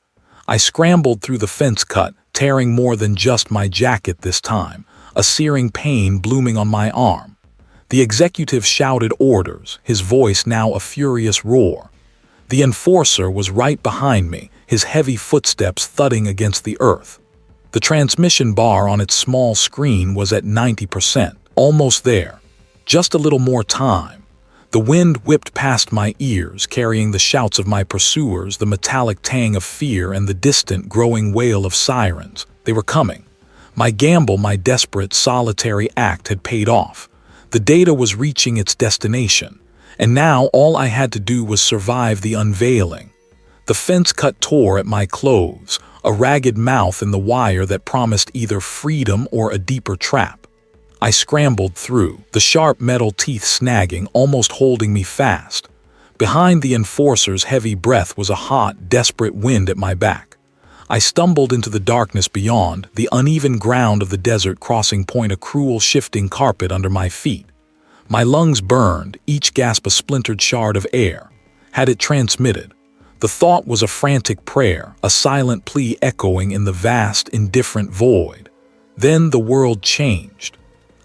Speaker 1: I scrambled through the fence cut, tearing more than just my jacket this time, a searing pain blooming on my arm. The executive shouted orders, his voice now a furious roar. The enforcer was right behind me, his heavy footsteps thudding against the earth. The transmission bar on its small screen was at 90%, almost there. Just a little more time. The wind whipped past my ears, carrying the shouts of my pursuers, the metallic tang of fear, and the distant, growing wail of sirens. They were coming. My gamble, my desperate, solitary act had paid off. The data was reaching its destination, and now all I had to do was survive the unveiling. The fence cut tore at my clothes, a ragged mouth in the wire that promised either freedom or a deeper trap. I scrambled through, the sharp metal teeth snagging, almost holding me fast. Behind the enforcer's heavy breath was a hot, desperate wind at my back. I stumbled into the darkness beyond, the uneven ground of the desert crossing point, a cruel shifting carpet under my feet. My lungs burned, each gasp a splintered shard of air. Had it transmitted? The thought was a frantic prayer, a silent plea echoing in the vast, indifferent void. Then the world changed.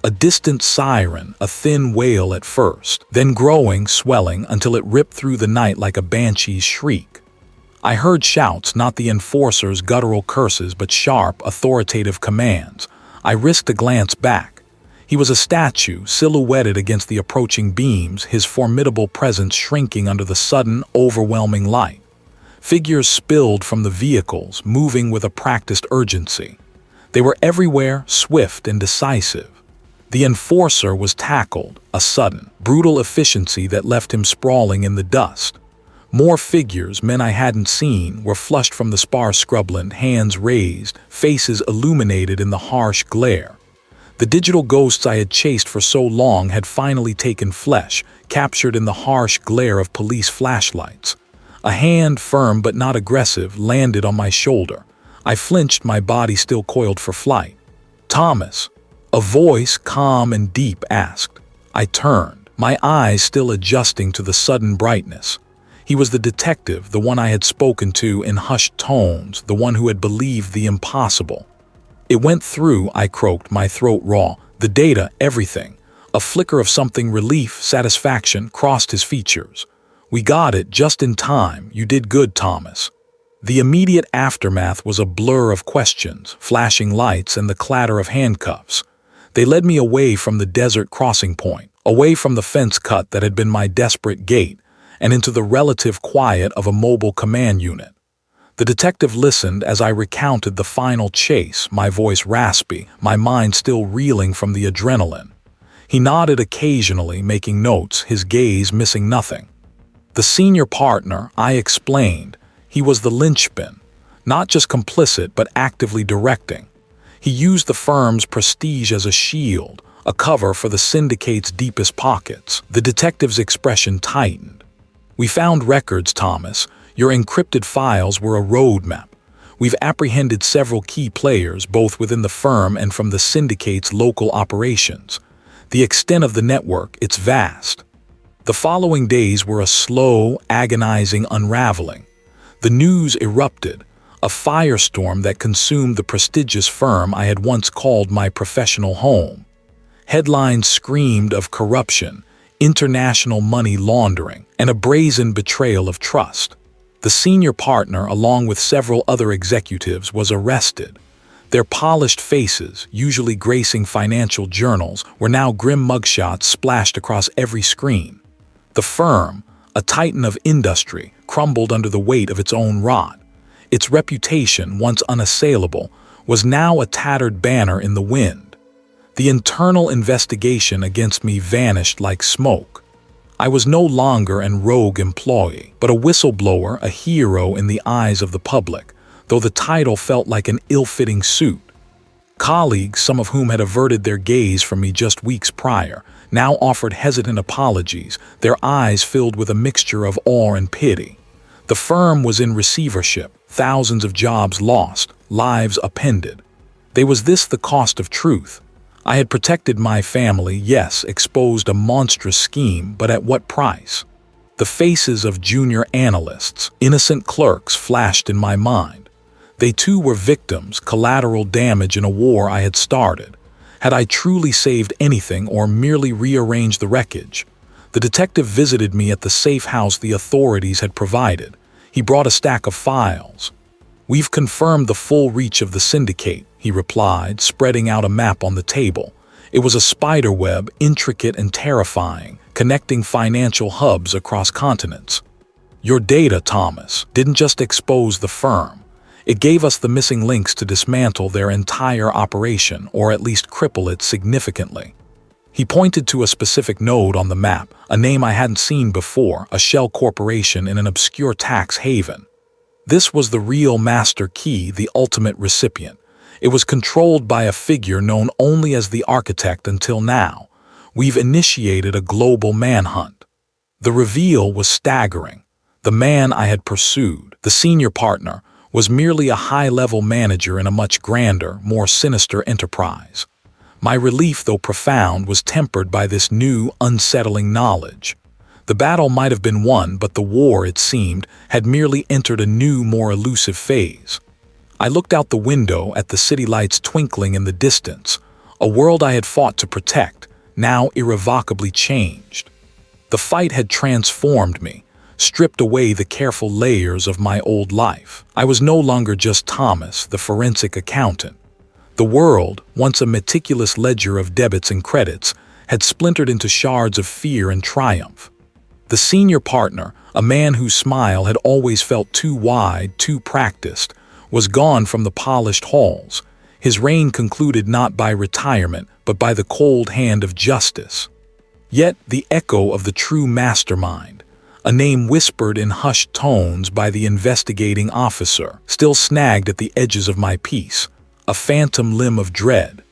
Speaker 1: A distant siren, a thin wail at first, then growing, swelling, until it ripped through the night like a banshee's shriek. I heard shouts, not the enforcer's guttural curses, but sharp, authoritative commands. I risked a glance back. He was a statue, silhouetted against the approaching beams, his formidable presence shrinking under the sudden, overwhelming light. Figures spilled from the vehicles, moving with a practiced urgency. They were everywhere, swift and decisive. The enforcer was tackled, a sudden, brutal efficiency that left him sprawling in the dust. More figures, men I hadn't seen, were flushed from the sparse scrubland, hands raised, faces illuminated in the harsh glare. The digital ghosts I had chased for so long had finally taken flesh, captured in the harsh glare of police flashlights. A hand, firm but not aggressive, landed on my shoulder. I flinched, my body still coiled for flight. "Thomas," a voice, calm and deep, asked. I turned, my eyes still adjusting to the sudden brightness. He was the detective, the one I had spoken to in hushed tones, the one who had believed the impossible. "It went through," I croaked, my throat raw. "The data, everything." A flicker of something, relief, satisfaction, crossed his features. "We got it just in time. You did good, Thomas." The immediate aftermath was a blur of questions, flashing lights, and the clatter of handcuffs. They led me away from the desert crossing point, away from the fence cut that had been my desperate gate, and into the relative quiet of a mobile command unit. The detective listened as I recounted the final chase, my voice raspy, my mind still reeling from the adrenaline. He nodded occasionally, making notes, his gaze missing nothing. "The senior partner," I explained. "He was the linchpin, not just complicit but actively directing. He used the firm's prestige as a shield, a cover for the syndicate's deepest pockets." The detective's expression tightened. "We found records, Thomas. Your encrypted files were a roadmap. We've apprehended several key players, both within the firm and from the syndicate's local operations. The extent of the network, it's vast." The following days were a slow, agonizing unraveling. The news erupted, a firestorm that consumed the prestigious firm I had once called my professional home. Headlines screamed of corruption, international money laundering, and a brazen betrayal of trust. The senior partner, along with several other executives, was arrested. Their polished faces, usually gracing financial journals, were now grim mugshots splashed across every screen. The firm, a titan of industry, crumbled under the weight of its own rot. Its reputation, once unassailable, was now a tattered banner in the wind. The internal investigation against me vanished like smoke. I was no longer an rogue employee, but a whistleblower, a hero in the eyes of the public, though the title felt like an ill-fitting suit. Colleagues, some of whom had averted their gaze from me just weeks prior, now offered hesitant apologies, their eyes filled with a mixture of awe and pity. The firm was in receivership, thousands of jobs lost, lives upended. Was this the cost of truth? I had protected my family, yes, exposed a monstrous scheme, but at what price? The faces of junior analysts, innocent clerks, flashed in my mind. They too were victims, collateral damage in a war I had started. Had I truly saved anything or merely rearranged the wreckage? The detective visited me at the safe house the authorities had provided. He brought a stack of files. "We've confirmed the full reach of the syndicate," he replied, spreading out a map on the table. It was a spiderweb, intricate and terrifying, connecting financial hubs across continents. "Your data, Thomas, didn't just expose the firm. It gave us the missing links to dismantle their entire operation, or at least cripple it significantly." He pointed to a specific node on the map, a name I hadn't seen before, a shell corporation in an obscure tax haven. This was the real master key, the ultimate recipient. It was controlled by a figure known only as the architect until now. We've initiated a global manhunt. The reveal was staggering. The man I had pursued, the senior partner, was merely a high-level manager in a much grander, more sinister enterprise. My relief, though profound, was tempered by this new, unsettling knowledge. The battle might have been won, but the war, it seemed, had merely entered a new, more elusive phase. I looked out the window at the city lights twinkling in the distance, a world I had fought to protect, now irrevocably changed. The fight had transformed me, stripped away the careful layers of my old life. I was no longer just Thomas, the forensic accountant. The world, once a meticulous ledger of debits and credits, had splintered into shards of fear and triumph. The senior partner, a man whose smile had always felt too wide, too practiced, was gone from the polished halls, his reign concluded not by retirement, but by the cold hand of justice. Yet the echo of the true mastermind, a name whispered in hushed tones by the investigating officer, still snagged at the edges of my peace, a phantom limb of dread.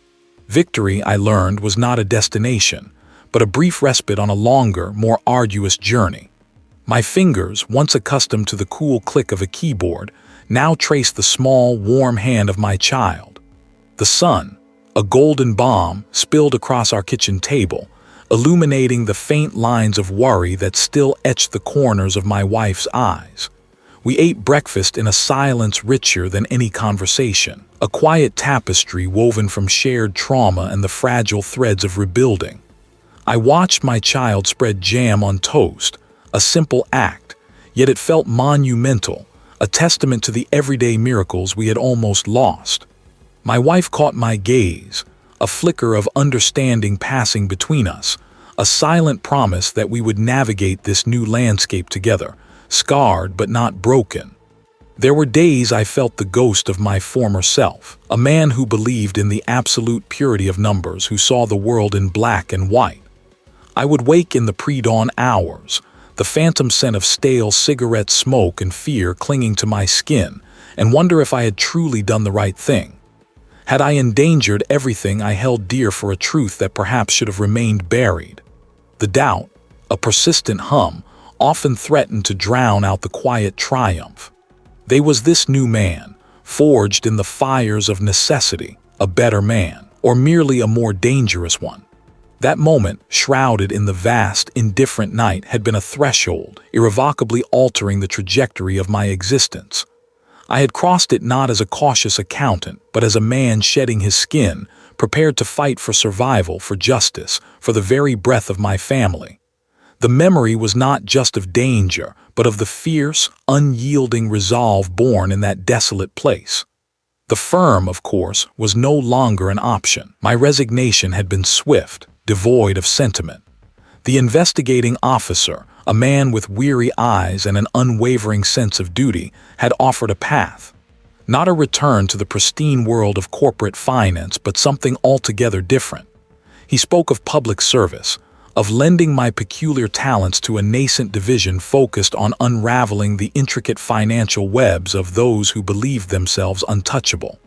Speaker 1: Victory, I learned, was not a destination, but a brief respite on a longer, more arduous journey. My fingers, once accustomed to the cool click of a keyboard, now traced the small, warm hand of my child. The sun, a golden bomb, spilled across our kitchen table, illuminating the faint lines of worry that still etched the corners of my wife's eyes. We ate breakfast in a silence richer than any conversation, a quiet tapestry woven from shared trauma and the fragile threads of rebuilding. I watched my child spread jam on toast, a simple act, yet it felt monumental, a testament to the everyday miracles we had almost lost. My wife caught my gaze, a flicker of understanding passing between us, a silent promise that we would navigate this new landscape together, scarred but not broken. There were days I felt the ghost of my former self, a man who believed in the absolute purity of numbers, who saw the world in black and white. I would wake in the pre-dawn hours, the phantom scent of stale cigarette smoke and fear clinging to my skin, and wonder if I had truly done the right thing. Had I endangered everything I held dear for a truth that perhaps should have remained buried? The doubt, a persistent hum, often threatened to drown out the quiet triumph. They was this new man, forged in the fires of necessity, a better man, or merely a more dangerous one? That moment, shrouded in the vast, indifferent night, had been a threshold, irrevocably altering the trajectory of my existence. I had crossed it not as a cautious accountant, but as a man shedding his skin, prepared to fight for survival, for justice, for the very breath of my family. The memory was not just of danger, but of the fierce, unyielding resolve born in that desolate place. The firm, of course, was no longer an option. My resignation had been swift, devoid of sentiment. The investigating officer, a man with weary eyes and an unwavering sense of duty, had offered a path. Not a return to the pristine world of corporate finance, but something altogether different. He spoke of public service, of lending my peculiar talents to a nascent division focused on unraveling the intricate financial webs of those who believed themselves untouchable.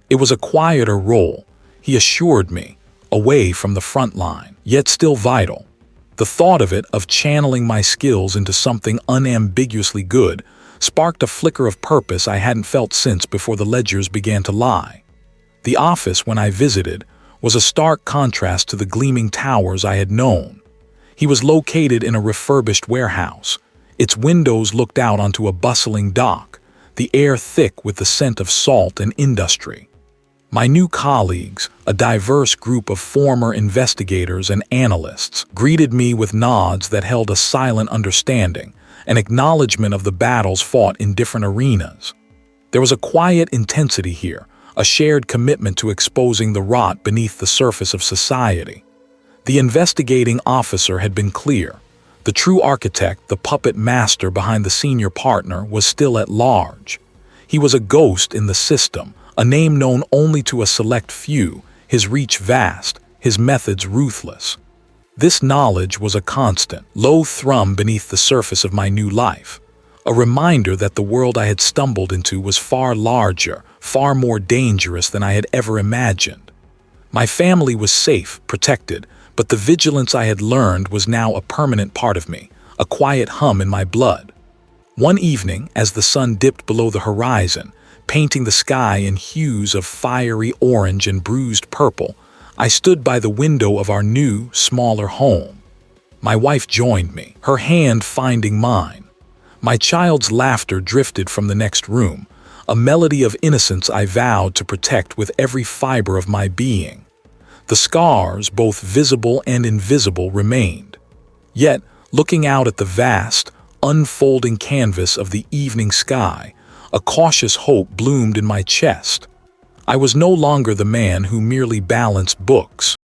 Speaker 1: It was a quieter role, he assured me, away from the front line, yet still vital. The thought of it, of channeling my skills into something unambiguously good, sparked a flicker of purpose I hadn't felt since before the ledgers began to lie. The office, when I visited, was a stark contrast to the gleaming towers I had known. He was located in a refurbished warehouse. Its windows looked out onto a bustling dock, the air thick with the scent of salt and industry. My new colleagues, a diverse group of former investigators and analysts, greeted me with nods that held a silent understanding, an acknowledgement of the battles fought in different arenas. There was a quiet intensity here, a shared commitment to exposing the rot beneath the surface of society. The investigating officer had been clear. The true architect, the puppet master behind the senior partner, was still at large. He was a ghost in the system, a name known only to a select few, his reach vast, his methods ruthless. This knowledge was a constant, low thrum beneath the surface of my new life, a reminder that the world I had stumbled into was far larger, far more dangerous than I had ever imagined. My family was safe, protected, but the vigilance I had learned was now a permanent part of me, a quiet hum in my blood. One evening, as the sun dipped below the horizon, painting the sky in hues of fiery orange and bruised purple, I stood by the window of our new, smaller home. My wife joined me, her hand finding mine. My child's laughter drifted from the next room, a melody of innocence I vowed to protect with every fiber of my being. The scars, both visible and invisible, remained. Yet, looking out at the vast, unfolding canvas of the evening sky, a cautious hope bloomed in my chest. I was no longer the man who merely balanced books.